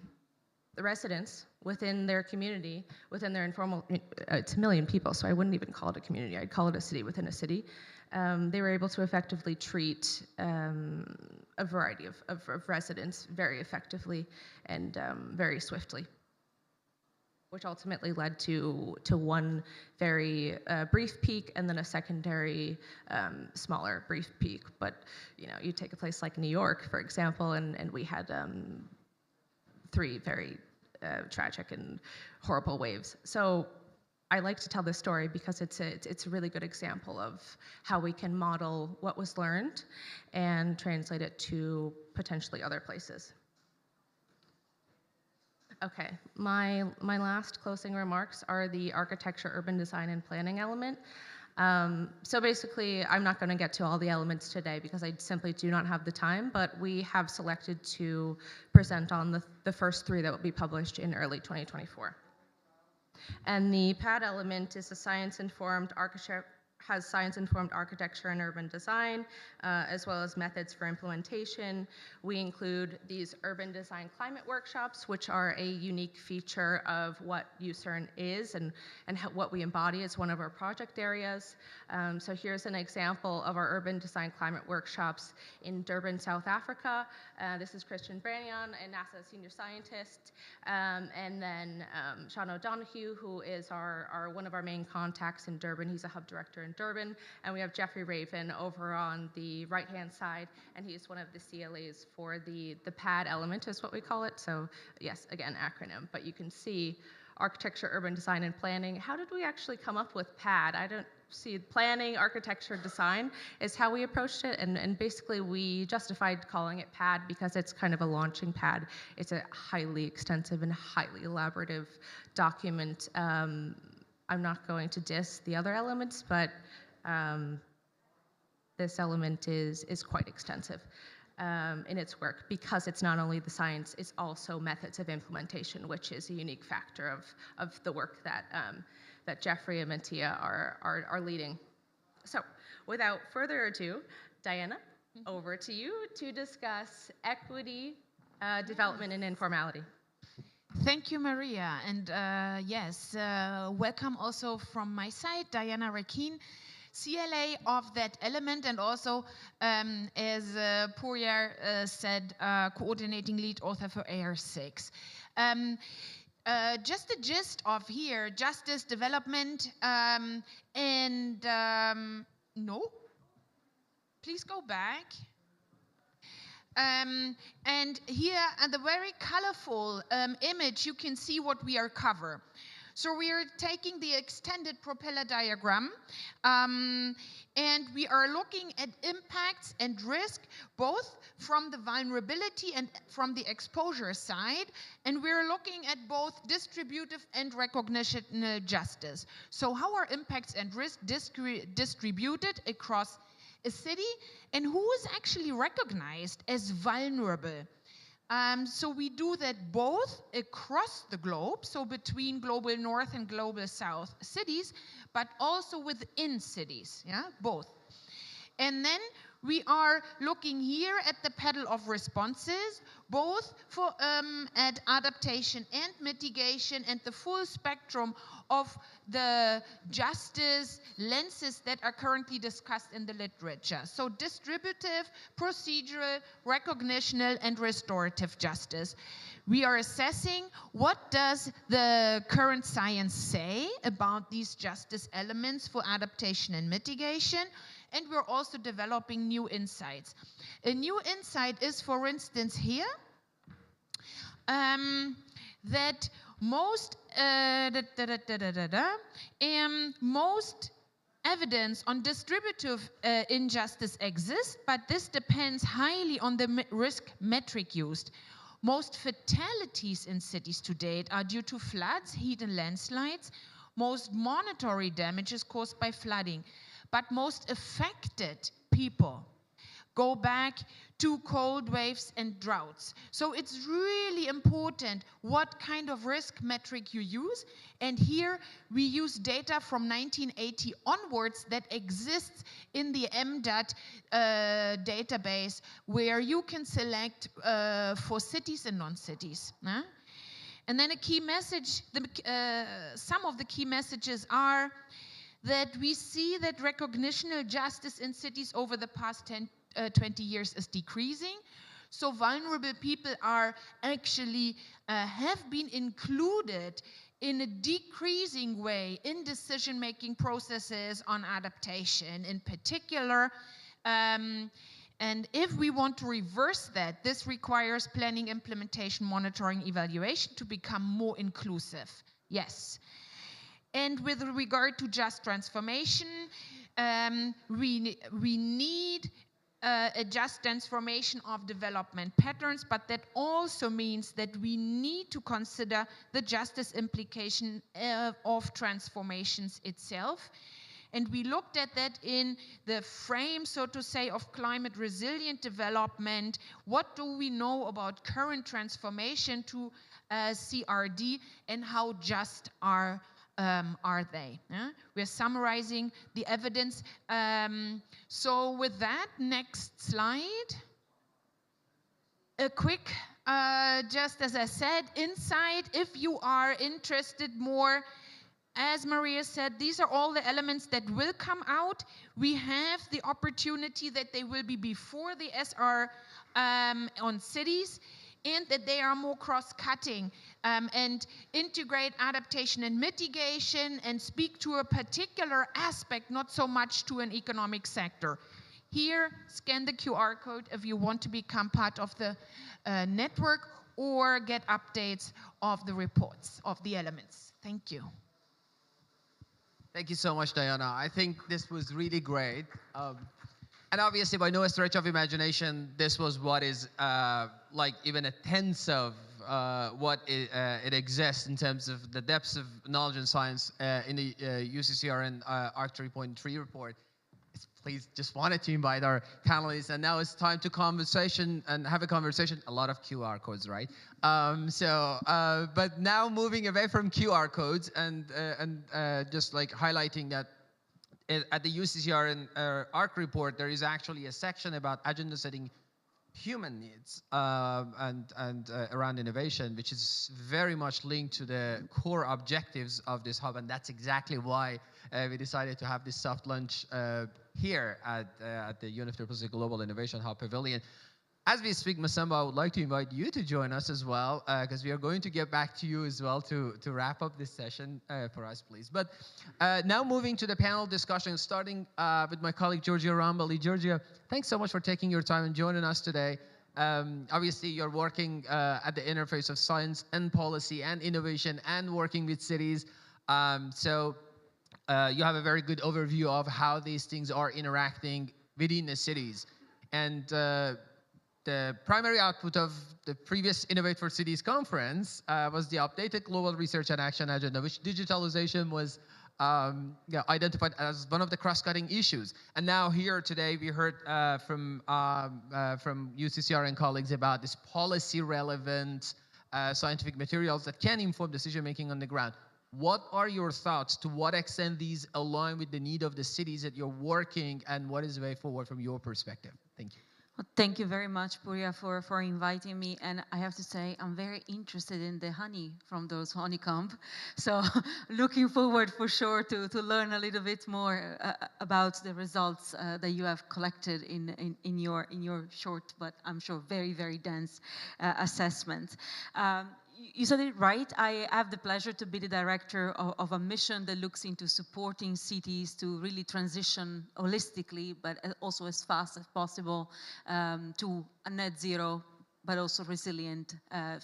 E: residents within their community, within their informal, it's 1 million people, so I wouldn't even call it a community, I'd call it a city within a city. They were able to effectively treat a variety of residents very effectively and very swiftly, which ultimately led to one very brief peak and then a secondary smaller brief peak. But you take a place like New York, for example, and we had 3 very tragic and horrible waves. So I like to tell this story because it's a really good example of how we can model what was learned and translate it to potentially other places. Okay, my last closing remarks are the architecture, urban design, and planning element. So basically, I'm not going to get to all the elements today because I simply do not have the time, but we have selected to present on the first 3 that will be published in early 2024. And the PAD element is a science-informed architecture, has science-informed architecture and urban design, as well as methods for implementation. We include these urban design climate workshops, which are a unique feature of what UCCRN is and what we embody as one of our project areas. So here's an example of our urban design climate workshops in Durban, South Africa. This is Christian Branyan, a NASA senior scientist, and then Sean O'Donoghue, who is one of our main contacts in Durban. He's a hub director in Durban, and we have Jeffrey Raven over on the right-hand side, and he's one of the CLAs for the PAD element, is what we call it. So yes, again, acronym, but you can see architecture, urban design, and planning. How did we actually come up with PAD? see planning, architecture, design is how we approached it. And basically we justified calling it PAD because it's kind of a launching pad. It's a highly extensive and highly elaborative document. I'm not going to diss the other elements, but this element is quite extensive in its work because it's not only the science, it's also methods of implementation, which is a unique factor of the work that that Jeffrey and Mattia are leading. So without further ado, Diana, over to you to discuss equity, development, and informality.
F: Thank you, Maria. And yes, welcome also from my side, Diana Rakin, CLA of that element, and also, as Purya said, coordinating lead author for AR6. Just the gist of here, justice, development, and no, please go back. And here, at the very colorful image, you can see what we are covering. So we are taking the extended propeller diagram, and we are looking at impacts and risk, both from the vulnerability and from the exposure side, and we're looking at both distributive and recognitional justice. So how are impacts and risk distributed across a city, and who is actually recognized as vulnerable? So we do that both across the globe, so between global north and global south cities, but also within cities, yeah, both. And then we are looking here at the pedal of responses, both for at adaptation and mitigation, and the full spectrum of the justice lenses that are currently discussed in the literature. So distributive, procedural, recognitional, and restorative justice. We are assessing what does the current science say about these justice elements for adaptation and mitigation, and we're also developing new insights. A new insight is, for instance, here, that most most evidence on distributive injustice exists, but this depends highly on the risk metric used. Most fatalities in cities to date are due to floods, heat, and landslides. Most monetary damage is caused by flooding. But most affected people go back to cold waves and droughts. So it's really important what kind of risk metric you use. And here we use data from 1980 onwards that exists in the MDAT database, where you can select for cities and non-cities. And then a key message, some of the key messages are that we see that recognitional justice in cities over the past 20 years is decreasing. So vulnerable people are actually have been included in a decreasing way in decision-making processes on adaptation in particular. And if we want to reverse that, this requires planning, implementation, monitoring, evaluation to become more inclusive. Yes. And with regard to just transformation, we need a just transformation of development patterns, but that also means that we need to consider the justice implication of transformations itself. And we looked at that in the frame, so to say, of climate resilient development. What do we know about current transformation to CRD, and how just are they? Yeah? We're summarizing the evidence. So with that, next slide. A quick, just as I said, insight. If you are interested more, as Maria said, these are all the elements that will come out. We have the opportunity that they will be before the SR on cities, and that they are more cross-cutting and integrate adaptation and mitigation and speak to a particular aspect, not so much to an economic sector. Here, scan the QR code if you want to become part of the network or get updates of the reports of the elements. Thank you.
A: Thank you so much, Diana. I think this was really great. And obviously, by no stretch of imagination, this was what is like even a tenth of what it exists in terms of the depths of knowledge and science in the UCCRN ARC 3.3 report. Please, just wanted to invite our panelists, and now it's time to conversation and have a conversation. A lot of QR codes, right? But now moving away from QR codes and just like highlighting that at the UCCRN ARC report, there is actually a section about agenda setting human needs and around innovation, which is very much linked to the core objectives of this hub, and that's exactly why we decided to have this soft launch here at the Unified Global Innovation Hub Pavilion. As we speak, Masamba, I would like to invite you to join us as well, because we are going to get back to you as well to wrap up this session for us, please. But now moving to the panel discussion, starting with my colleague, Giorgia Rambali. Giorgia, thanks so much for taking your time and joining us today. Obviously, you're working at the interface of science and policy and innovation and working with cities. So you have a very good overview of how these things are interacting within the cities. And the primary output of the previous Innovate for Cities conference was the updated Global Research and Action Agenda, which digitalization was identified as one of the cross-cutting issues. And now here today, we heard from UCCRN colleagues about this policy-relevant scientific materials that can inform decision-making on the ground. What are your thoughts? To what extent these align with the need of the cities that you're working, and what is the way forward from your perspective? Thank you.
G: Well, thank you very much, Puria, for inviting me. And I have to say, I'm very interested in the honey from those honeycomb. So looking forward for sure to learn a little bit more about the results that you have collected in your short, but I'm sure very, very dense assessment. You said it right. I have the pleasure to be the director of a mission that looks into supporting cities to really transition holistically, but also as fast as possible to a net zero, but also resilient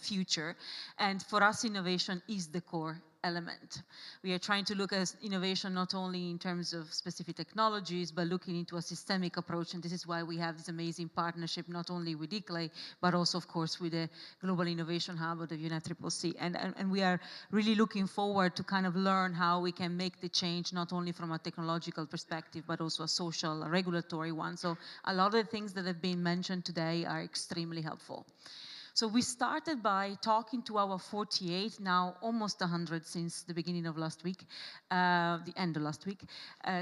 G: future. And for us, innovation is the core element. We are trying to look at innovation not only in terms of specific technologies, but looking into a systemic approach. And this is why we have this amazing partnership, not only with ICLEI, but also, of course, with the Global Innovation Hub of the UNFCCC. And we are really looking forward to kind of learn how we can make the change, not only from a technological perspective, but also a social, a regulatory one. So a lot of the things that have been mentioned today are extremely helpful. So we started by talking to our 48, now almost 100 since the beginning of last week, the end of last week,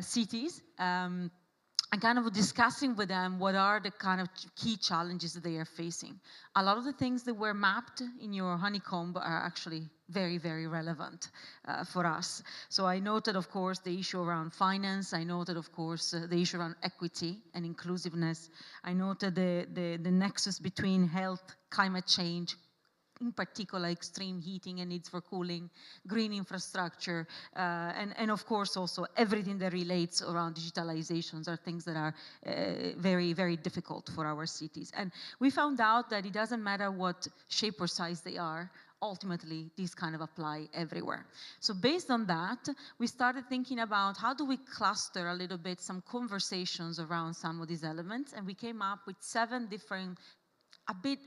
G: cities, and kind of discussing with them what are the kind of key challenges that they are facing. A lot of the things that were mapped in your honeycomb are actually very, very relevant for us. So I noted, of course, the issue around finance. I noted, of course, the issue around equity and inclusiveness. I noted the nexus between health, climate change, in particular extreme heating and needs for cooling, green infrastructure, and of course also everything that relates around digitalizations are things that are very, very difficult for our cities. And we found out that it doesn't matter what shape or size they are, ultimately these kind of apply everywhere. So based on that, we started thinking about how do we cluster a little bit some conversations around some of these elements, and we came up with 7 different, a bit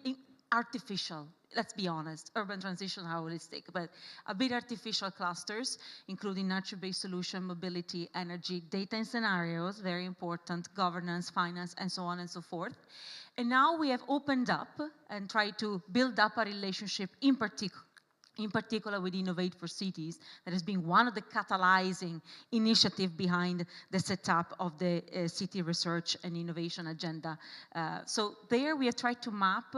G: artificial, let's be honest, urban transition, holistic, but a bit artificial clusters, including nature-based solution, mobility, energy, data and scenarios, very important, governance, finance, and so on and so forth. And now we have opened up and tried to build up a relationship in particular with Innovate for Cities, that has been one of the catalyzing initiative behind the setup of the City Research and Innovation Agenda. So there we have tried to map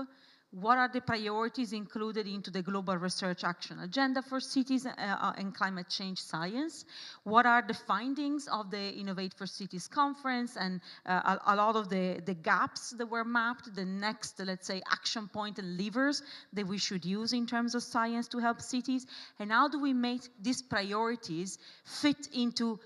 G: what are the priorities included into the Global Research Action Agenda for Cities and Climate Change Science? What are the findings of the Innovate for Cities conference and a lot of the gaps that were mapped, the next, let's say, action point and levers that we should use in terms of science to help cities? And how do we make these priorities fit into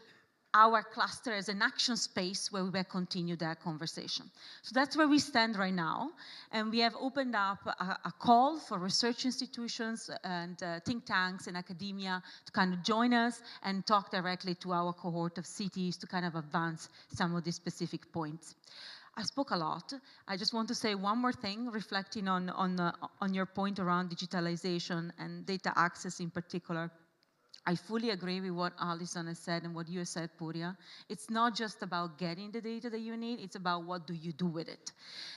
G: our cluster as an action space where we will continue that conversation. So that's where we stand right now. And we have opened up a call for research institutions and think tanks and academia to kind of join us and talk directly to our cohort of cities to kind of advance some of these specific points. I spoke a lot. I just want to say one more thing, reflecting on your point around digitalization and data access in particular. I fully agree with what Alison has said and what you have said, Purya. It's not just about getting the data that you need, it's about what do you do with it.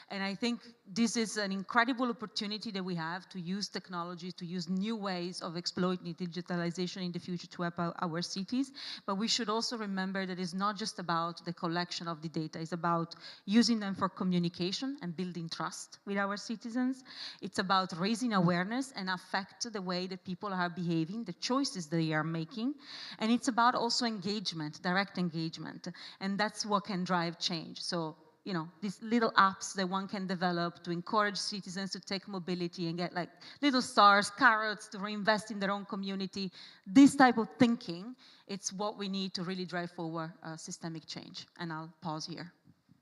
G: And I think this is an incredible opportunity that we have to use technology, to use new ways of exploiting digitalization in the future to help our cities. But we should also remember that it's not just about the collection of the data, it's about using them for communication and building trust with our citizens. It's about raising awareness and affect the way that people are behaving, the choices they are making. And it's about also engagement, direct engagement. And that's what can drive change. So, you know, these little apps that one can develop to encourage citizens to take mobility and get like little stars, carrots to reinvest in their own community. This type of thinking, it's what we need to really drive forward systemic change. And I'll pause here.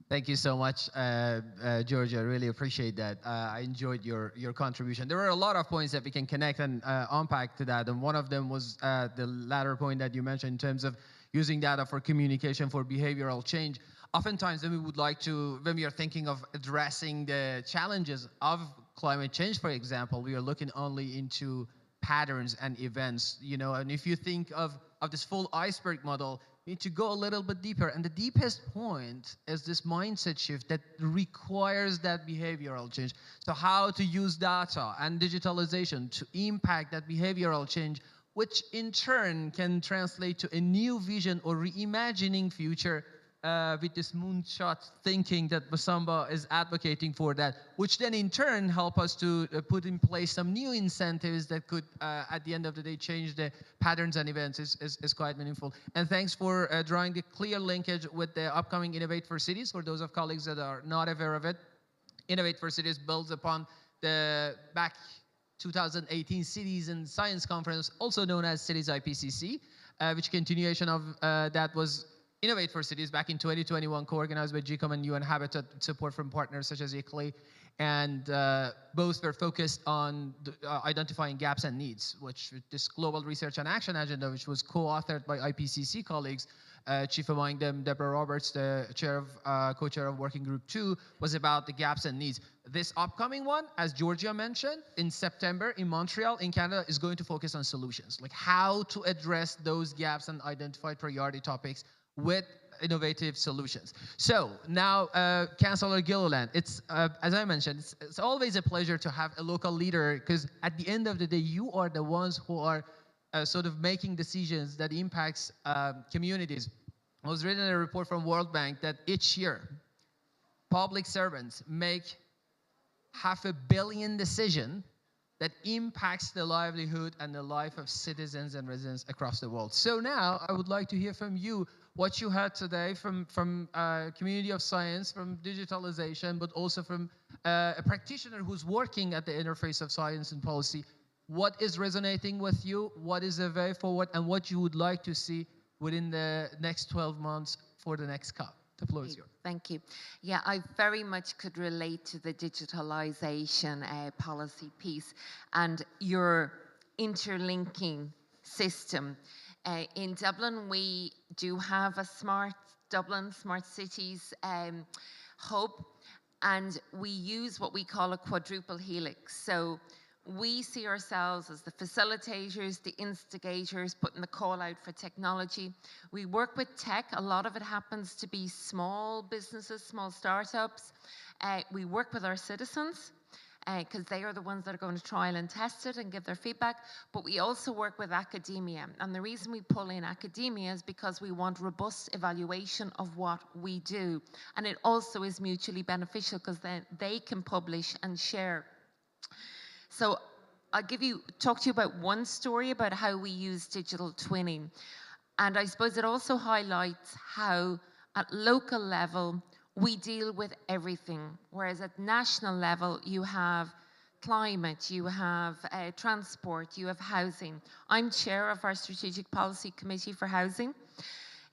A: Thank you so much, Georgia. I really appreciate that. I enjoyed your contribution. There were a lot of points that we can connect and unpack to that. And one of them was the latter point that you mentioned in terms of using data for communication, for behavioral change. Oftentimes, when we are thinking of addressing the challenges of climate change, for example, we are looking only into patterns and events, you know, and if you think of this full iceberg model, you need to go a little bit deeper. And the deepest point is this mindset shift that requires that behavioral change. So how to use data and digitalization to impact that behavioral change, which in turn can translate to a new vision or reimagining future with this moonshot thinking that Basamba is advocating for that, which then in turn help us to put in place some new incentives that could, at the end of the day, change the patterns and events is quite meaningful. And thanks for drawing the clear linkage with the upcoming Innovate for Cities. For those of colleagues that are not aware of it, Innovate for Cities builds upon the back 2018 Cities and Science Conference, also known as Cities IPCC, which continuation of that was Innovate for Cities back in 2021, co-organized by GCOM and UN Habitat, support from partners such as ICLEI, and both were focused on identifying gaps and needs, which this Global Research and Action Agenda, which was co-authored by IPCC colleagues, chief among them Deborah Roberts, the co-chair of Working Group 2, was about the gaps and needs. This upcoming one, as Georgia mentioned, in September in Montreal, in Canada, is going to focus on solutions, like how to address those gaps and identify priority topics with innovative solutions. So now, Councillor Gilliland, it's as I mentioned, it's always a pleasure to have a local leader, because at the end of the day, you are the ones who are sort of making decisions that impacts communities. I was reading a report from World Bank that each year, public servants make 500 million decisions that impacts the livelihood and the life of citizens and residents across the world. So now I would like to hear from you what you heard today from community of science, from digitalization, but also from a practitioner who's working at the interface of science and policy. What is resonating with you? What is the way forward? And what you would like to see within the next 12 months for the next COP? The floor is yours.
B: Thank you. Yeah, I very much could relate to the digitalization policy piece and your interlinking system. In Dublin, we do have a smart cities hub, and we use what we call a quadruple helix. So we see ourselves as the facilitators, the instigators, putting the call out for technology. We work with tech. A lot of it happens to be small businesses, small startups. We work with our citizens because they are the ones that are going to trial and test it and give their feedback. But we also work with academia. And the reason we pull in academia is because we want robust evaluation of what we do. And it also is mutually beneficial because then they can publish and share. So I'll talk to you about one story about how we use digital twinning. And I suppose it also highlights how at local level we deal with everything. Whereas at national level you have climate, you have transport, you have housing. I'm chair of our Strategic Policy Committee for Housing.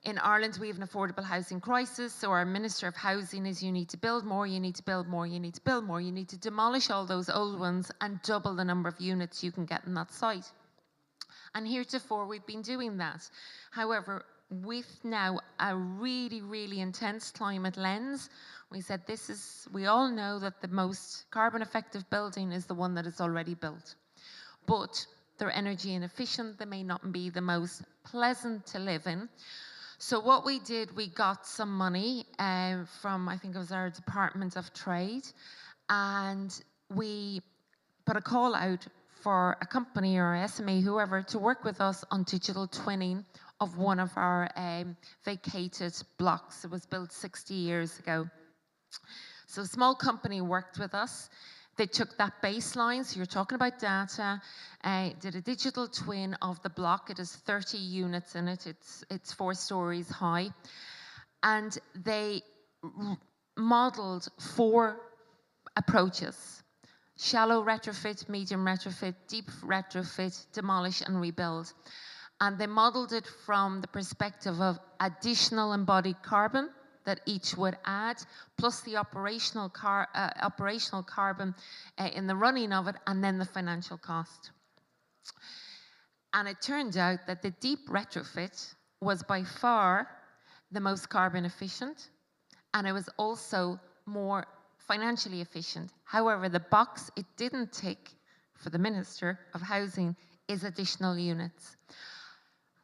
B: In Ireland, we have an affordable housing crisis. So our Minister of Housing is you need to build more, you need to build more, you need to build more. You need to demolish all those old ones and double the number of units you can get in that site. And heretofore, we've been doing that. However, with now a really, really intense climate lens, we said we all know that the most carbon effective building is the one that is already built. But they're energy inefficient, they may not be the most pleasant to live in. So what we did, we got some money from, I think it was our Department of Trade, and we put a call out for a company or SME, whoever, to work with us on digital twinning of one of our vacated blocks. It was built 60 years ago. So a small company worked with us. They took that baseline, so you're talking about data, did a digital twin of the block. It has 30 units in it. It's 4 stories high. And they modeled 4 approaches: shallow retrofit, medium retrofit, deep retrofit, demolish and rebuild. And they modeled it from the perspective of additional embodied carbon that each would add, plus the operational carbon in the running of it, and then the financial cost. And it turned out that the deep retrofit was by far the most carbon efficient, and it was also more financially efficient. However, the box it didn't tick for the Minister of Housing is additional units.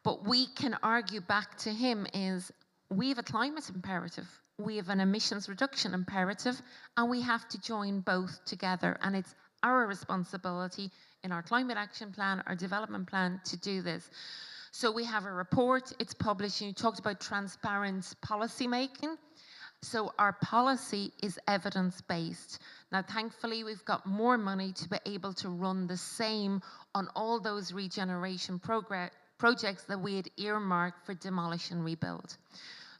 B: But we can argue back to him is, we have a climate imperative, we have an emissions reduction imperative, and we have to join both together. And it's our responsibility in our climate action plan, our development plan, to do this. So we have a report, it's published, and you talked about transparent policy making. So our policy is evidence-based. Now, thankfully, we've got more money to be able to run the same on all those regeneration projects that we had earmarked for demolish and rebuild.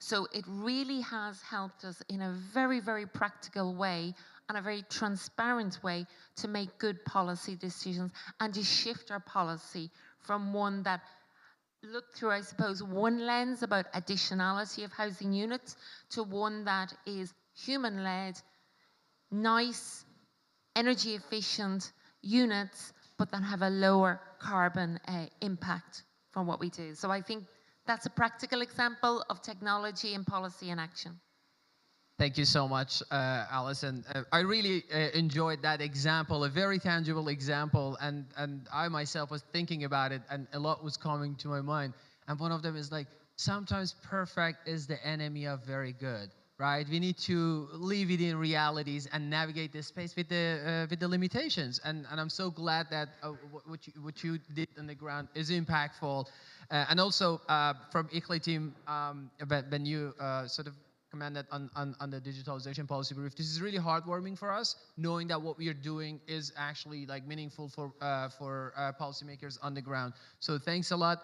B: So it really has helped us in a very, very practical way and a very transparent way to make good policy decisions and to shift our policy from one that looked through, I suppose, one lens about additionality of housing units to one that is human-led, nice, energy-efficient units, but that have a lower carbon impact from what we do. So I think that's a practical example of technology and policy in action.
A: Thank you so much, Alison. I really enjoyed that example, a very tangible example, and I myself was thinking about it, and a lot was coming to my mind. And one of them is like, sometimes perfect is the enemy of very good, right? We need to live it in realities and navigate this space with the limitations. And I'm so glad that what you did on the ground is impactful. And also from ICLEI team, when you sort of commented on the digitalization policy brief, this is really heartwarming for us, knowing that what we are doing is actually like meaningful for policymakers on the ground. So thanks a lot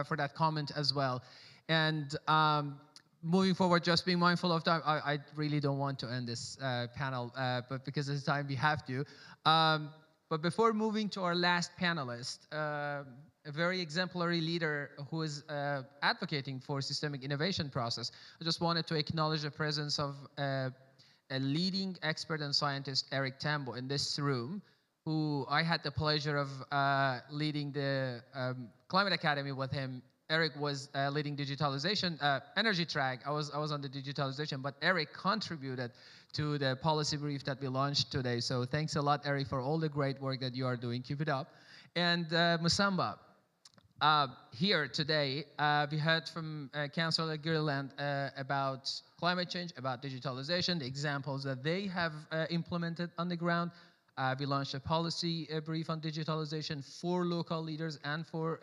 A: for that comment as well. And moving forward, just being mindful of time, I really don't want to end this panel, but because of the time we have to. But before moving to our last panelist, a very exemplary leader who is advocating for systemic innovation process, I just wanted to acknowledge the presence of a leading expert and scientist, Eric Tambo, in this room, who I had the pleasure of leading the Climate Academy with him. Eric was leading digitalization, energy track. I was on the digitalization, but Eric contributed to the policy brief that we launched today. So thanks a lot, Eric, for all the great work that you are doing. Keep it up. And Musamba, here today, we heard from Councillor Gilliland about climate change, about digitalization, the examples that they have implemented on the ground. We launched a policy brief on digitalization for local leaders and for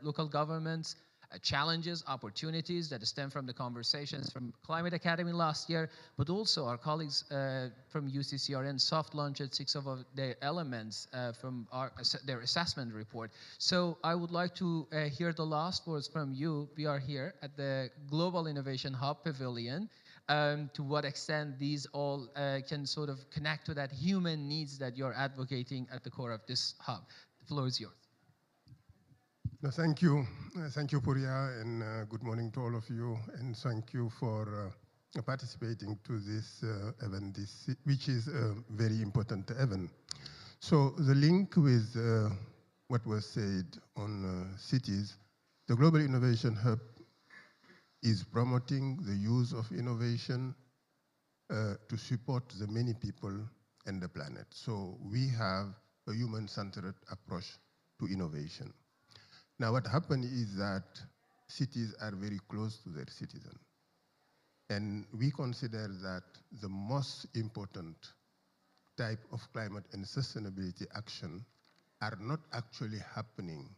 A: local governments, challenges, opportunities that stem from the conversations from Climate Academy last year, but also our colleagues from UCCRN soft launched 6 of their elements from their assessment report. So I would like to hear the last words from you. We are here at the Global Innovation Hub Pavilion. To what extent these all can sort of connect to that human needs that you're advocating at the core of this hub. The floor is yours.
H: No, thank you. Thank you, Puria, and good morning to all of you. And thank you for participating to this event, which is a very important event. So the link with what was said on cities, the Global Innovation Hub is promoting the use of innovation to support the many people and the planet. So we have a human-centered approach to innovation. Now, what happened is that cities are very close to their citizens. And we consider that the most important type of climate and sustainability action are not actually happening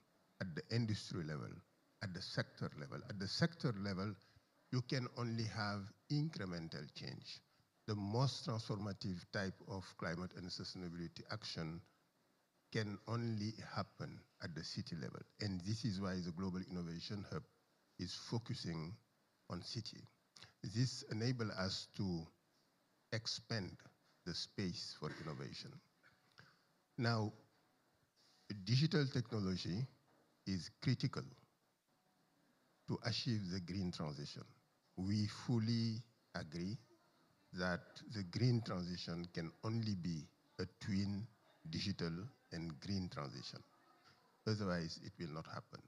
H: at the industry level, at the sector level. At the sector level, you can only have incremental change. The most transformative type of climate and sustainability action can only happen at the city level. And this is why the Global Innovation Hub is focusing on city. This enables us to expand the space for innovation. Now, digital technology is critical to achieve the green transition. We fully agree that the green transition can only be a twin digital and green transition. Otherwise, it will not happen.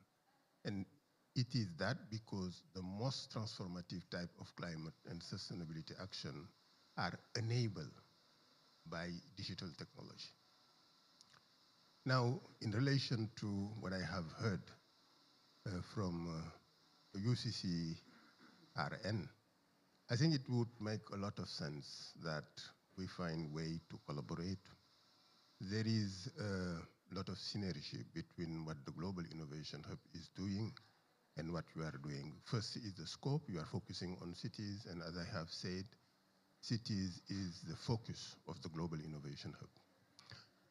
H: And it is that because the most transformative type of climate and sustainability action are enabled by digital technology. Now, in relation to what I have heard from UCCRN, I think it would make a lot of sense that we find way to collaborate. There is a lot of synergy between what the Global Innovation Hub is doing and what we are doing. First is the scope. You are focusing on cities, and as I have said, cities is the focus of the Global Innovation Hub.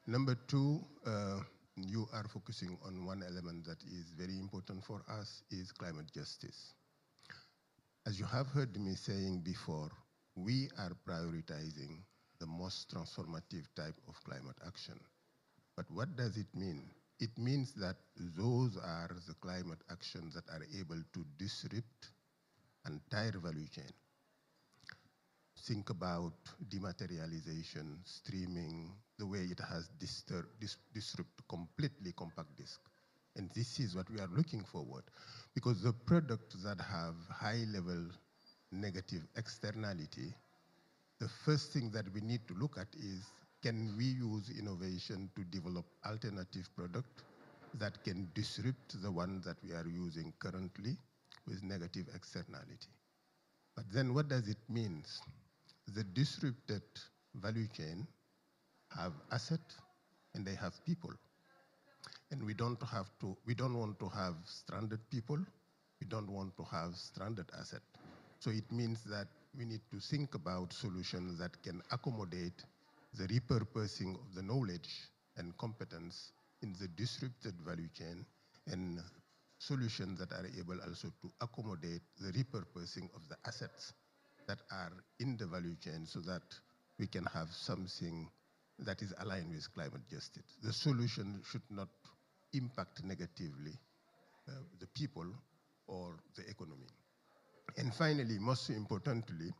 H: Number two, you are focusing on one element that is very important for us is climate justice. As you have heard me saying before, we are prioritizing the most transformative type of climate action. But what does it mean? It means that those are the climate actions that are able to disrupt entire value chain. Think about dematerialization, streaming, the way it has disrupted completely compact disk. And this is what we are looking forward, because the products that have high level negative externality, the first thing that we need to look at is, can we use innovation to develop alternative product that can disrupt the one that we are using currently with negative externality? But then what does it mean? The disrupted value chain have asset and they have people. And we don't want to have stranded people. We don't want to have stranded asset. So it means that we need to think about solutions that can accommodate the repurposing of the knowledge and competence in the disrupted value chain, and solutions that are able also to accommodate the repurposing of the assets that are in the value chain, so that we can have something that is aligned with climate justice. The solution should not impact negatively the people or the economy. And finally, most importantly,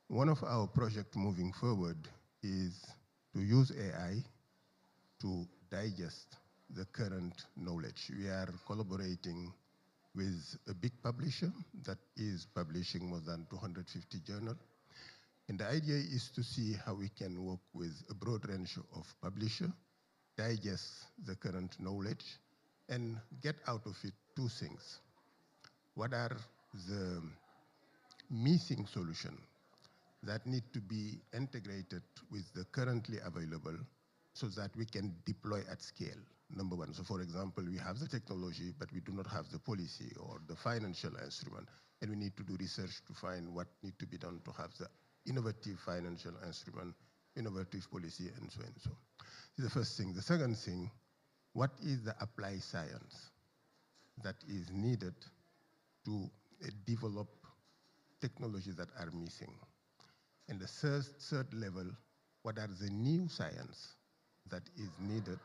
H: one of our projects moving forward is to use AI to digest the current knowledge. We are collaborating with a big publisher that is publishing more than 250 journals. And the idea is to see how we can work with a broad range of publishers, digest the current knowledge, and get out of it two things. What are the missing solutions that need to be integrated with the currently available so that we can deploy at scale? Number one. So for example, we have the technology, but we do not have the policy or the financial instrument. And we need to do research to find what needs to be done to have the innovative financial instrument, innovative policy, and so on. So this is the first thing. The second thing, what is the applied science that is needed to develop technologies that are missing? And the third level, what are the new science that is needed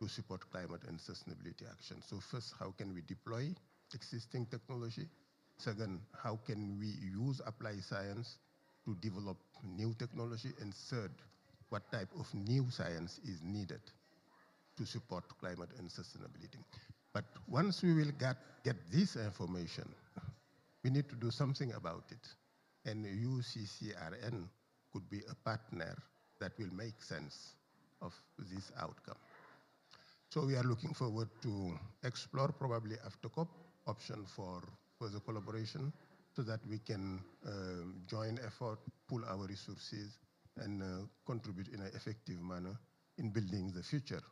H: to support climate and sustainability action. So first, how can we deploy existing technology? Second, how can we use applied science to develop new technology? And third, what type of new science is needed to support climate and sustainability? But once we will get this information, we need to do something about it. And UCCRN could be a partner that will make sense of this outcome. So we are looking forward to explore probably after COP option for further collaboration so that we can join effort, pool our resources, and contribute in an effective manner in building the future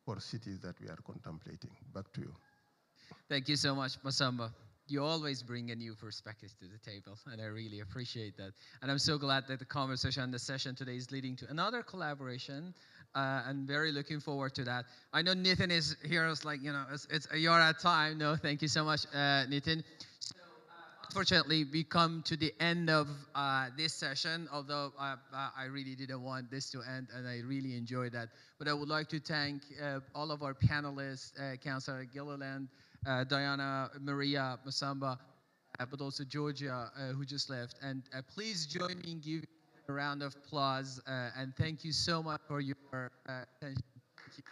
H: for cities that we are contemplating. Back to you.
A: Thank you so much, Masamba. You always bring a new perspective to the table, and I really appreciate that. And I'm so glad that the conversation and the session today is leading to another collaboration, and very looking forward to that. I know Nitin is here. It's like, you know, you're at time. No, thank you so much, Nitin. So, unfortunately, we come to the end of this session, although I really didn't want this to end, and I really enjoyed that. But I would like to thank all of our panelists, Councillor Gilliland, Diana, Maria, Masamba, but also Georgia, who just left. And please join me in giving a round of applause. And thank you so much for your attention. Thank you.